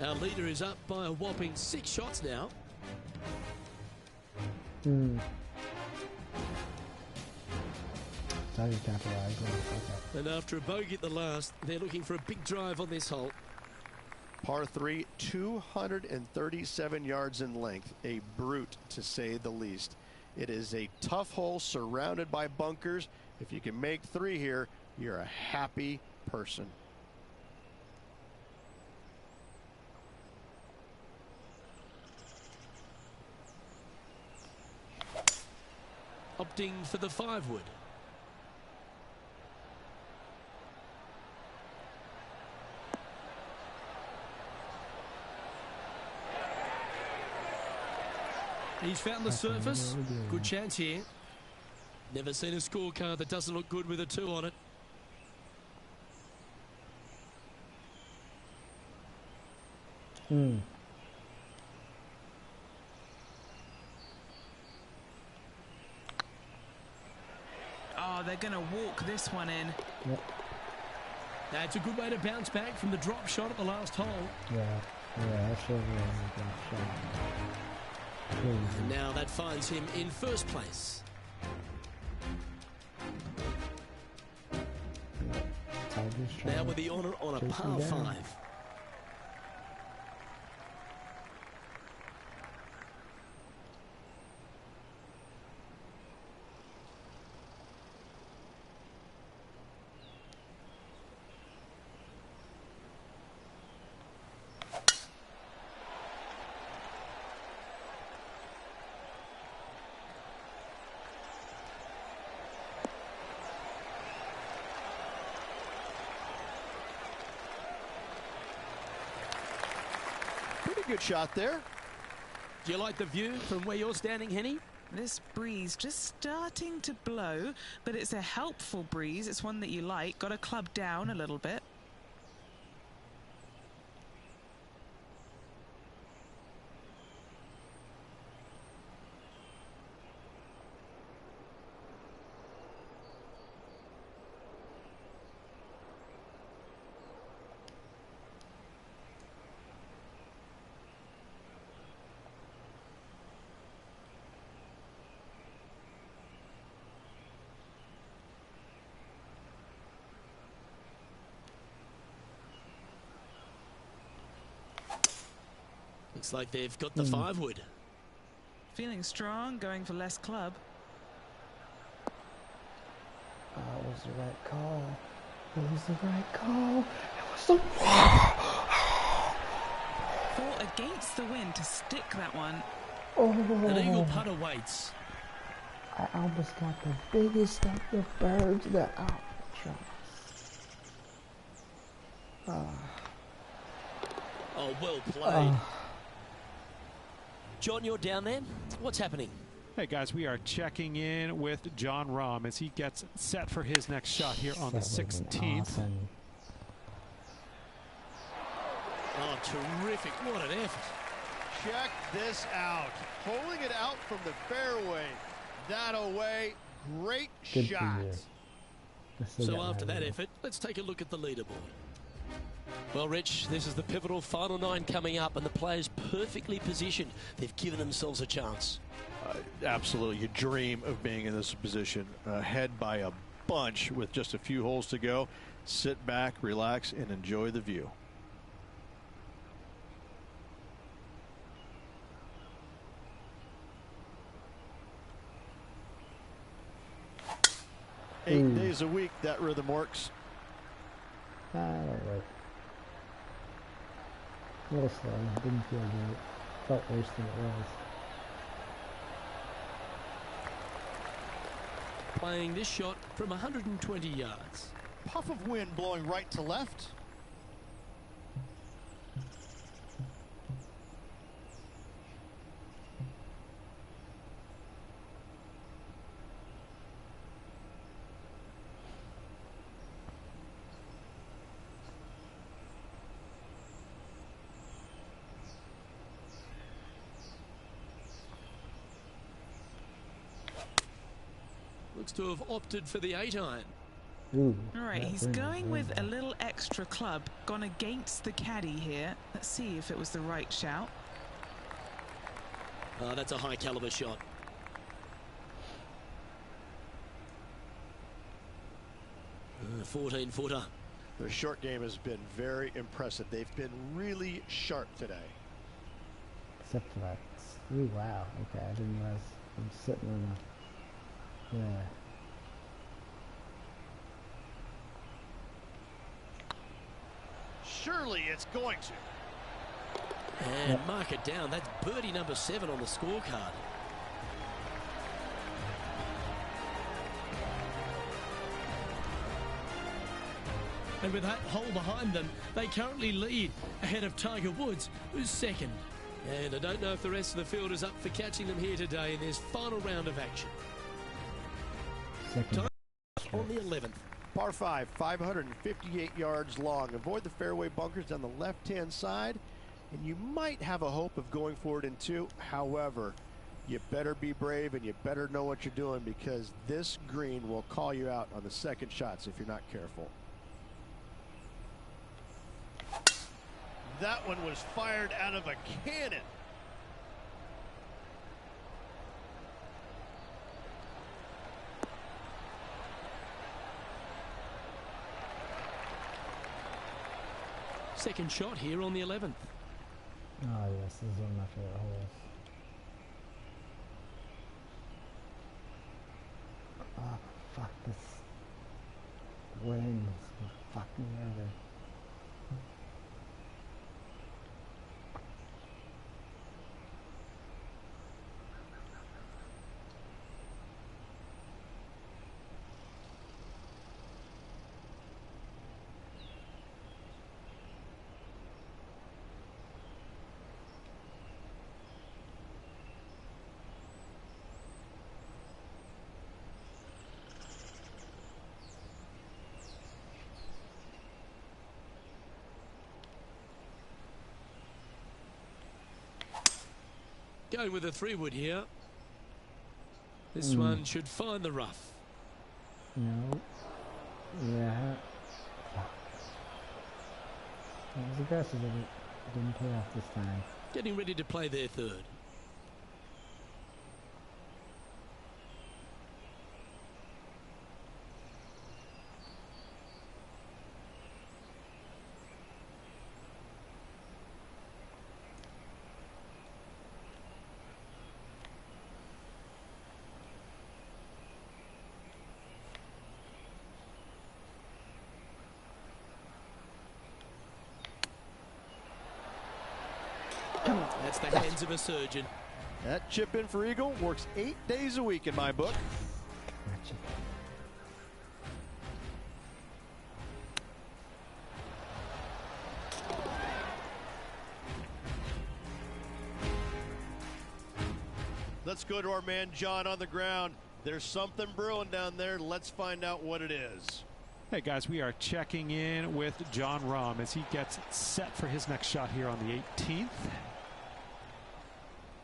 Our leader is up by a whopping 6 shots now. And after a bogey at the last, they're looking for a big drive on this hole. Par 3, 237 yards in length. A brute, to say the least. It is a tough hole surrounded by bunkers. If you can make 3 here, you're a happy person. Opting for the 5-wood. He's found the surface. Good chance here. Never seen a scorecard that doesn't look good with a 2 on it. Oh, they're going to walk this one in. That's a good way to bounce back from the drop shot at the last hole. Yeah, that's really a drop shot. And now that finds him in first place. Now with the honour on a par 5. Pretty good shot there. Do you like the view from where you're standing, Henny? This breeze just starting to blow, but it's a helpful breeze. It's one that you like. Got to club down a little bit. Looks like they've got the 5-wood. Feeling strong, going for less club. Oh, it was the right call. It was the right call. It was the... Fought against the wind to stick that one. Oh, An eagle putter waits. I almost got the biggest of the birds that Oh, well played. John, you're down there. What's happening? Hey guys, we are checking in with John Rahm as he gets set for his next shot here on the 16th. Awesome. Oh, terrific. What an effort. Check this out. Pulling it out from the fairway. That away. Great Good for shot. you. So after that effort, let's take a look at the leaderboard. Well, Rich, this is the pivotal final 9 coming up, and the players perfectly positioned. They've given themselves a chance. Absolutely. You dream of being in this position, ahead by a bunch with just a few holes to go. Sit back, relax, and enjoy the view. Eight days a week, that rhythm works. That worked. A little slow. Didn't feel good. Felt worse than it was. Playing this shot from 120 yards. Puff of wind blowing right to left. Looks to have opted for the 8-iron. Ooh, All right, he's going with a little extra club. Gone against the caddy here. Let's see if it was the right shout. That's a high caliber shot. A 14-footer. Their short game has been very impressive. They've been really sharp today. Except for that. Ooh, wow. Okay, I didn't realize I'm sitting in a... Yeah. Surely it's going to. And mark it down. That's birdie number 7 on the scorecard. And with that hole behind them, they currently lead ahead of Tiger Woods, who's second. And I don't know if the rest of the field is up for catching them here today in this final round of action. Second. On the 11th. Par 5, 558 yards long. Avoid the fairway bunkers down the left-hand side, and you might have a hope of going for it in 2. However, you better be brave and you better know what you're doing, because this green will call you out on the second shots if you're not careful. That one was fired out of a cannon. Second shot here on the 11th. Oh, yes, this is one of my favorite holes. Oh, fuck this. Wind is fucking over. Going with a 3-wood here. This one should find the rough. No. Yeah. That was aggressive, but it didn't pay off this time. Getting ready to play their 3rd. That's the hands of a surgeon. That chip in for Eagle works 8 days a week in my book. Gotcha. Let's go to our man John on the ground. There's something brewing down there. Let's find out what it is. Hey guys, we are checking in with John Rahm as he gets set for his next shot here on the 18th.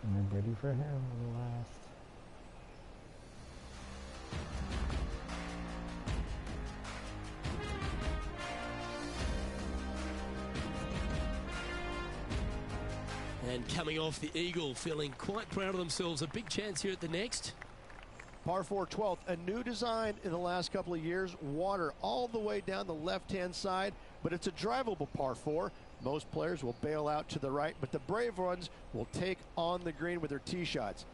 And I'm ready for him on the last. And coming off the eagle, feeling quite proud of themselves. A big chance here at the next. Par 4 12th, a new design in the last couple of years. Water all the way down the left-hand side, but it's a drivable par 4. Most players will bail out to the right, but the brave ones will take on the green with their tee shots.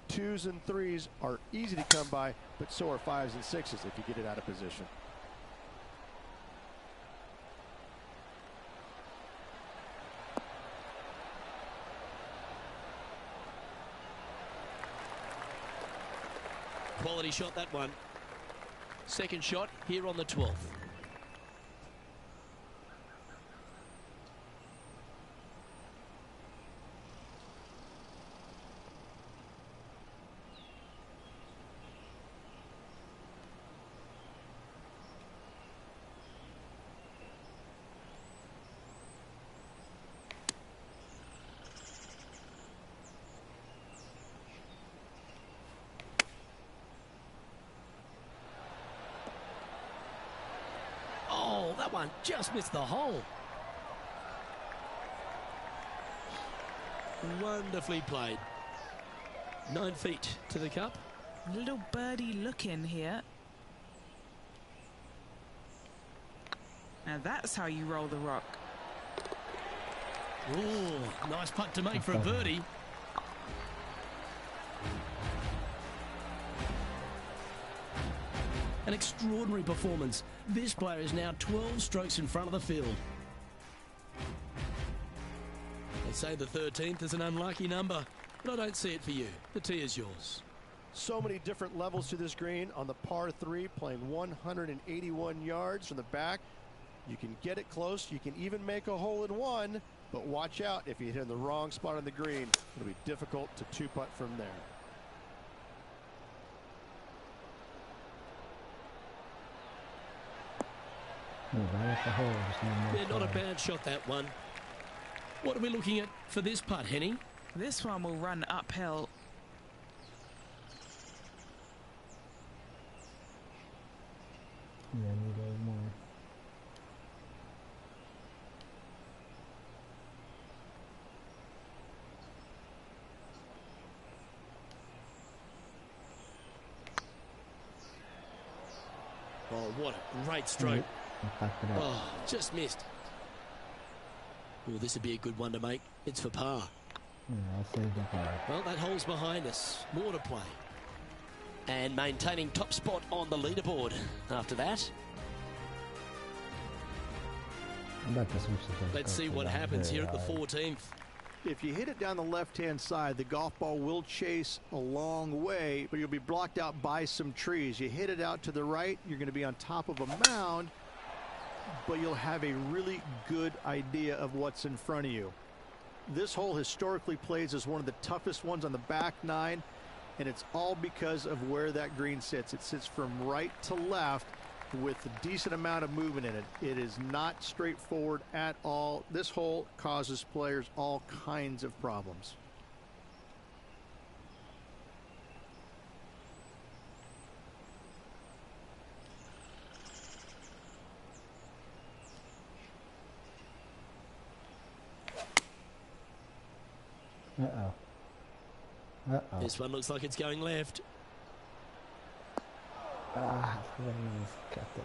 2s and 3s are easy to come by, but so are 5s and 6s if you get it out of position. Quality shot, that one. Second shot here on the 12th. That one just missed the hole. Wonderfully played. 9 feet to the cup. Little birdie look in here. Now that's how you roll the rock. Ooh, nice putt to make for a birdie. An extraordinary performance. This player is now 12 strokes in front of the field. They say the 13th is an unlucky number, but I don't see it for you. The tee is yours. So many different levels to this green. On the par 3, playing 181 yards from the back. You can get it close. You can even make a hole in one, but watch out if you hit in the wrong spot on the green. It'll be difficult to two-putt from there. Right at the hole. Just no more Yeah, not a play. bad shot, that one. What are we looking at for this putt, Henny? This one will run uphill. Yeah, I need a little more. Oh, what a great stroke. I fucked it up. Oh, just missed. Oh, this would be a good one to make. It's for par. Yeah, I'll save the par. Well, that hole's behind us. More to play. And maintaining top spot on the leaderboard after that. I'm about to switch the first Let's go see for what that happens very here at the hard. 14th. If you hit it down the left-hand side, the golf ball will chase a long way, but you'll be blocked out by some trees. You hit it out to the right, you're going to be on top of a mound, but you'll have a really good idea of what's in front of you. This hole historically plays as one of the toughest ones on the back nine, and it's all because of where that green sits. It sits from right to left with a decent amount of movement in it. It is not straightforward at all. This hole causes players all kinds of problems. Uh-oh. Uh-oh. This one looks like it's going left. Ah, kept it.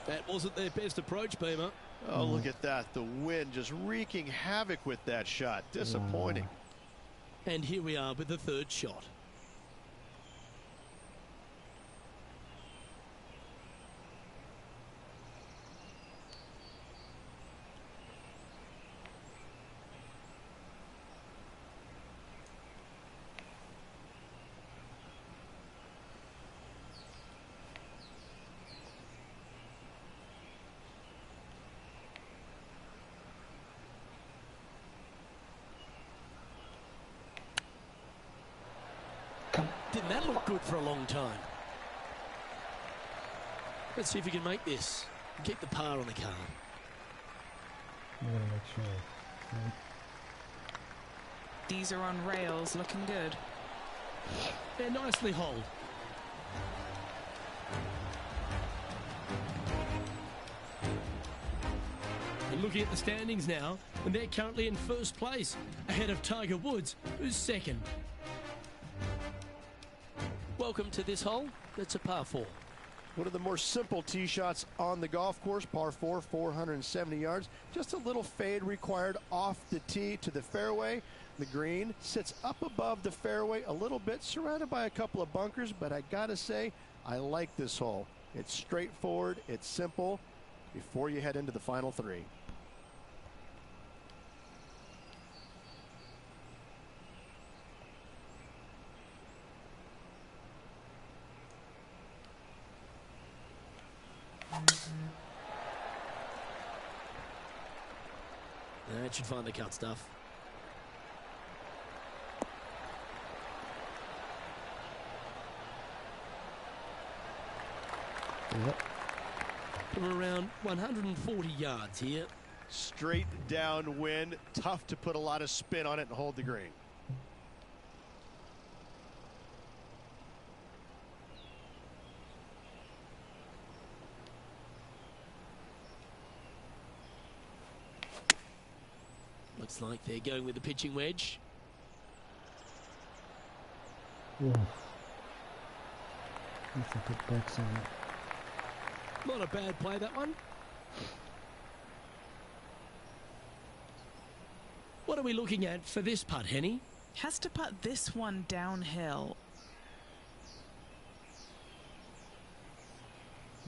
That wasn't their best approach, Beamer. Oh, look at that. The wind just wreaking havoc with that shot. Disappointing. And here we are with the third shot. Didn't that look good for a long time? Let's see if we can make this. Keep the par on the card. I'm gonna make sure. Okay. These are on rails, looking good. They're nicely holed. And looking at the standings now, and they're currently in first place, ahead of Tiger Woods, who's second. Welcome to this hole. That's a par 4. One of the more simple tee shots on the golf course, par 4, 470 yards. Just a little fade required off the tee to the fairway. The green sits up above the fairway a little bit, surrounded by a couple of bunkers, but I gotta say, I like this hole. It's straightforward, it's simple, before you head into the final 3. That should find the cut stuff. Yep. From around 140 yards here. Straight downwind, tough to put a lot of spin on it and hold the green. Looks like they're going with the pitching wedge. Yeah. Need to put bricks on it. Not a bad play, that one. What are we looking at for this putt, Henny? Has to putt this one downhill.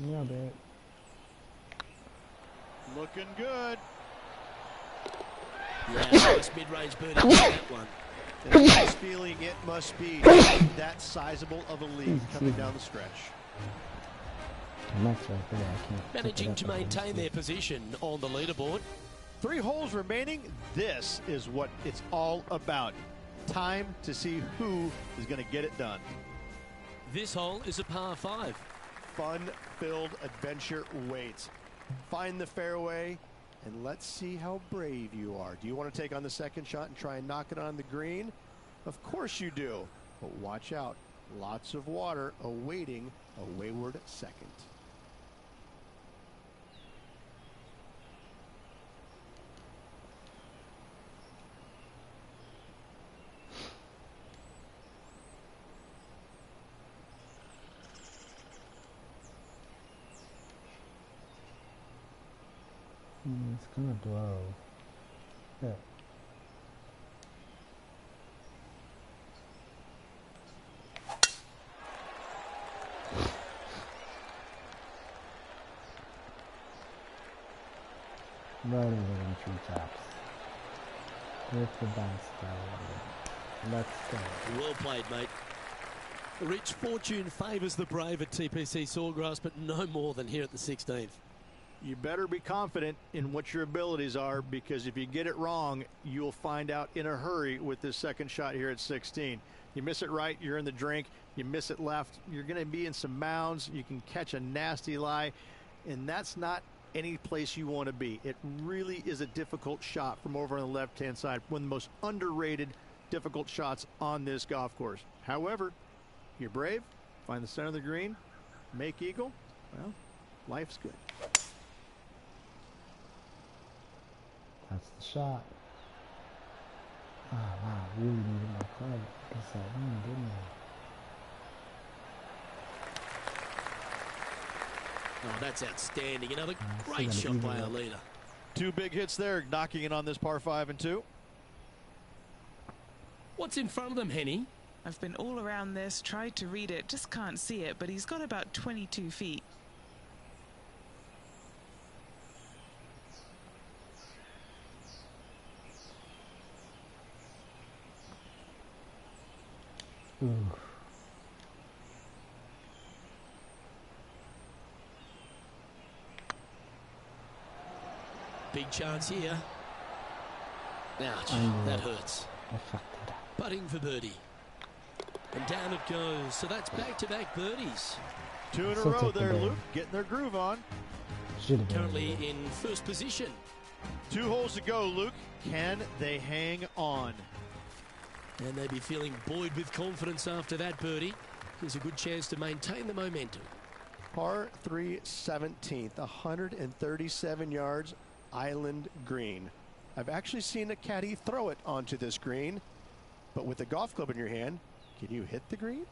Yeah, babe. Looking good. Yeah, nice mid-range birdie on that one. And I'm just feeling it must be that sizable of a lead coming down the stretch. And that's right there. I can't Managing to maintain their position on the leaderboard. 3 holes remaining. This is what it's all about. Time to see who is going to get it done. This hole is a par 5. Fun-filled adventure waits. Find the fairway, and let's see how brave you are. Do you want to take on the second shot and try and knock it on the green? Of course you do. But watch out. Lots of water awaiting a wayward second. It's gonna blow. Yeah. Rolling within treetops. With the bounce down. Let's go. Well played, mate. Rich fortune favours the brave at TPC Sawgrass, but no more than here at the 16th. You better be confident in what your abilities are, because if you get it wrong, you'll find out in a hurry with this second shot here at 16. You miss it right, you're in the drink. You miss it left, you're going to be in some mounds. You can catch a nasty lie, and that's not any place you want to be. It really is a difficult shot from over on the left-hand side. One of the most underrated difficult shots on this golf course. However, you're brave, find the center of the green, make eagle. Well, life's good. That's the shot. Ah, wow, really needed my club against that wind, didn't I? Oh, that's outstanding. Another great shot by our leader. 2 big hits there, knocking it on this par 5 and 2. What's in front of them, Henny? I've been all around this, tried to read it, just can't see it, but he's got about 22 feet. Ooh. Big chance here. Ouch, that hurts. I fucked it up. Putting for birdie. And down it goes. So that's back-to-back birdies. 2 in a So row take the there, birdie. Luke. Getting their groove on. Should have been. Currently in first position. 2 holes to go, Luke. Can they hang on? And they'd be feeling buoyed with confidence after that birdie. There's a good chance to maintain the momentum. Par 3 17th, 137 yards, island green. I've actually seen a caddy throw it onto this green, but with a golf club in your hand, can you hit the green?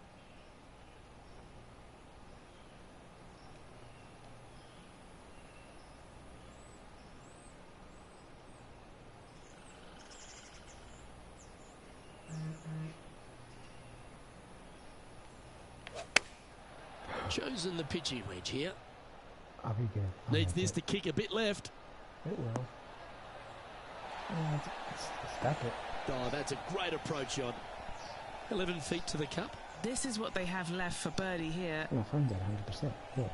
Chosen the pitching wedge here. I'll be good. Needs this to kick a bit left. It will. Yeah, it's stuck it. Oh, that's a great approach shot. 11 feet to the cup. This is what they have left for birdie here. No, I'm dead 100%. Yeah.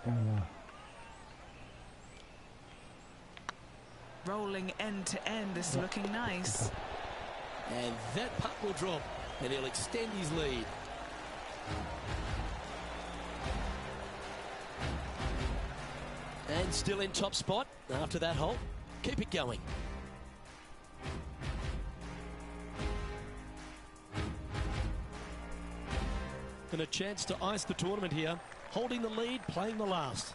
Oh no. Rolling end to end. This is looking nice. And that putt will drop, and he'll extend his lead. And still in top spot after that hole. Keep it going. And a chance to ice the tournament here. Holding the lead, playing the last.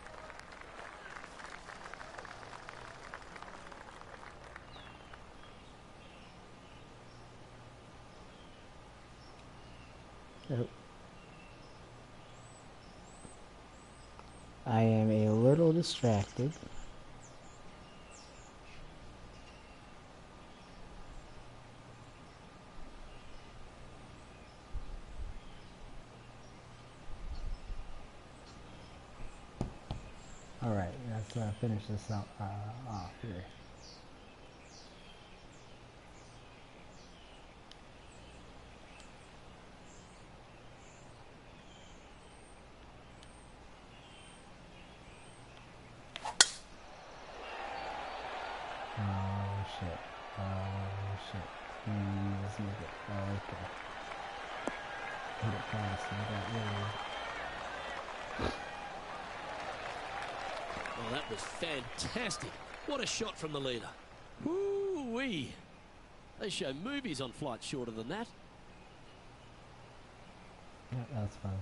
Nope. I am a little distracted. All right, let's finish this up off here. Oh shit. Please make it. Oh, okay. Hit it fast. I got really. Oh, that was fantastic. What a shot from the leader. Woo-wee. They show movies on flights shorter than that. Yeah, that's fun.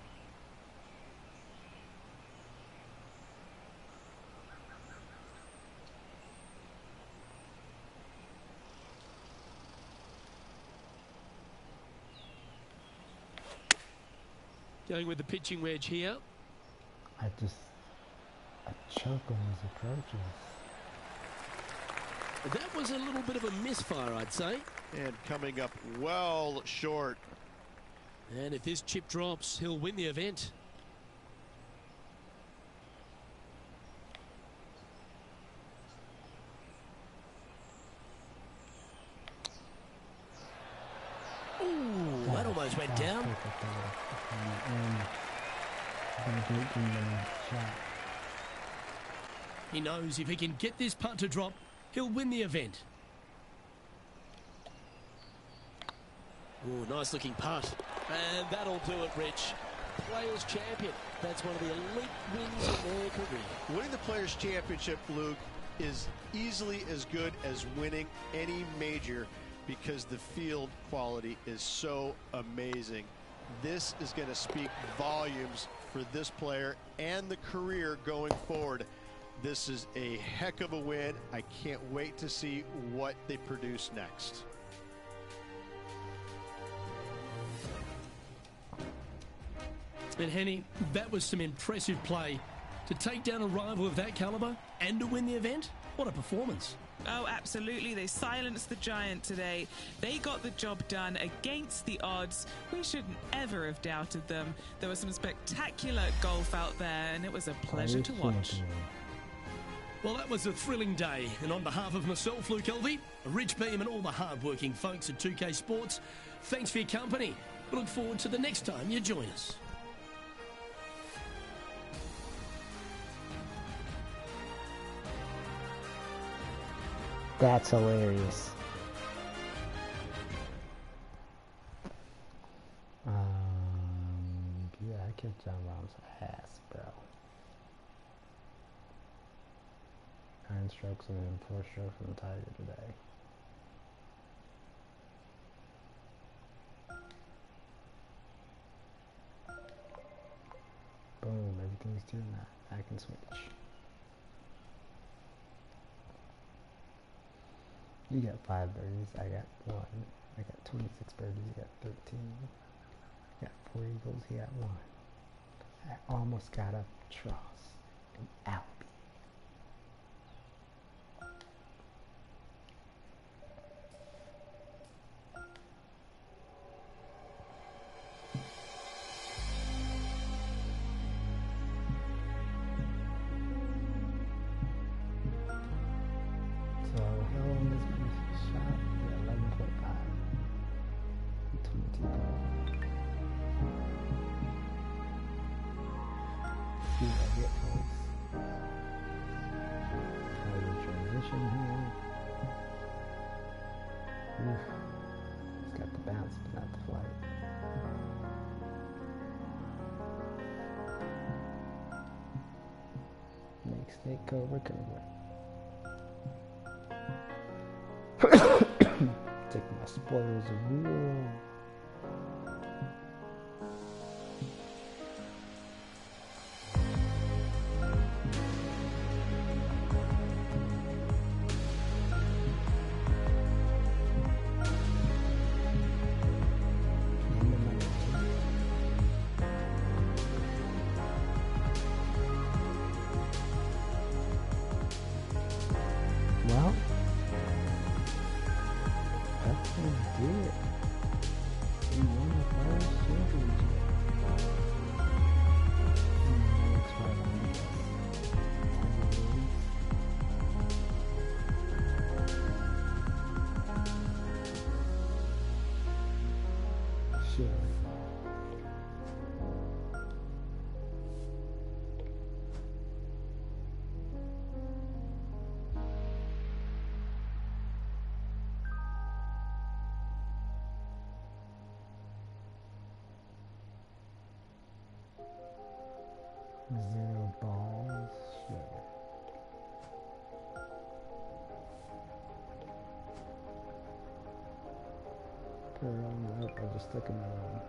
Going with the pitching wedge here. I choke on these approaches. That was a little bit of a misfire, I'd say. And coming up well short. And if this chip drops, he'll win the event. Ooh, that almost went down. He knows if he can get this putt to drop, he'll win the event. Ooh, nice looking putt. And that'll do it, Rich. Players Champion. That's one of the elite wins in their career. Winning the Players Championship, Luke, is easily as good as winning any major because the field quality is so amazing. This is going to speak volumes for this player and the career going forward. This is a heck of a win. I can't wait to see what they produce next. And Henny, that was some impressive play. To take down a rival of that caliber and to win the event, what a performance. Oh, absolutely. They silenced the giant today. They got the job done against the odds. We shouldn't ever have doubted them. There was some spectacular golf out there, and it was a pleasure to watch. Well, that was a thrilling day. And on behalf of myself, Luke Elvey, Rich Beam, and all the hard-working folks at 2K Sports, thanks for your company. We look forward to the next time you join us. That's hilarious. Yeah, I kicked John Rahm's ass, bro. 9 strokes and then 4 strokes from the Tiger today. Boom, everything's doing that. I can switch. You got 5 birdies, I got 1. I got 26 birdies, you got 13. I got 4 eagles, you got 1. I almost got a truss and Albie. So how long is my shot? Yeah, 11.5. 22 goals. See what I get, folks. Try to transition here. Oof. It's got the bounce, but not the flight. Make snake cobra cobra. Take my spoils of war. Well, that's gonna do it. We won the first championship. Next fight on this. Sure. Zero balls, sure. Nope, I'll just stick another one.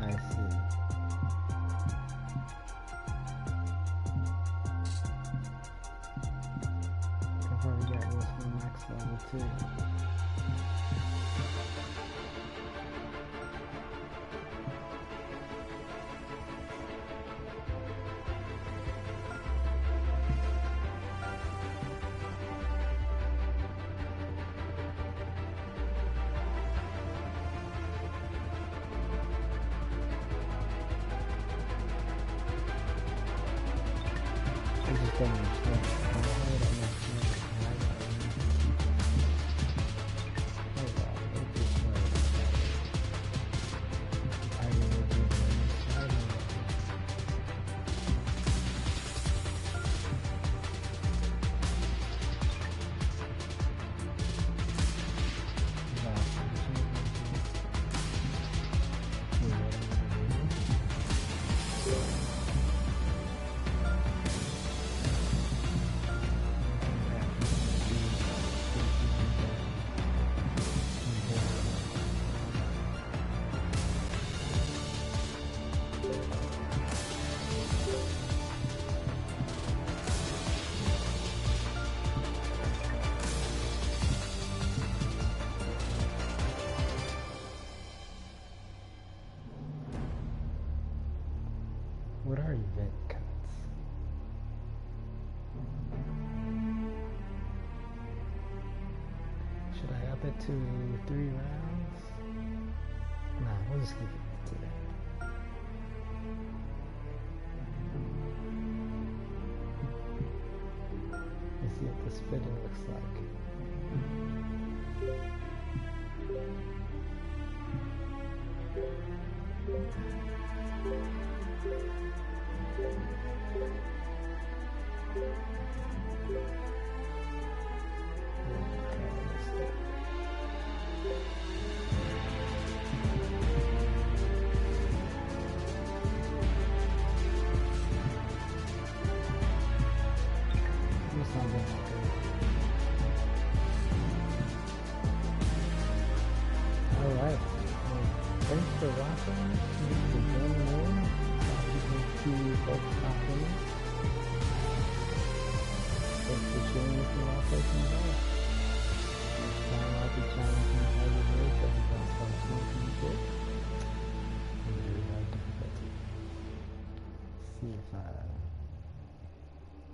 I see. I've already got this on max level too. I just don't understand. Why would I not see it? Hold on, let me just know. I will do this. What are event cuts? Should I up it to 3 rounds? Nah, we'll just keep it to that. Let's see what this fitting looks like. Alright, thanks for watching. If you want more, you can see both compliments. Thanks for sharing with me while taking it off. Next time I'll be challenging Elden Ring that is also on 2024. And very hard difficulty. See if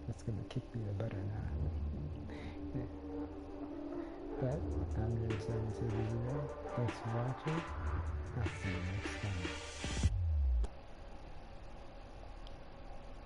it's gonna kick me the butt or not. Yeah. But I'm your service video. Thanks for watching. I'll see you next time.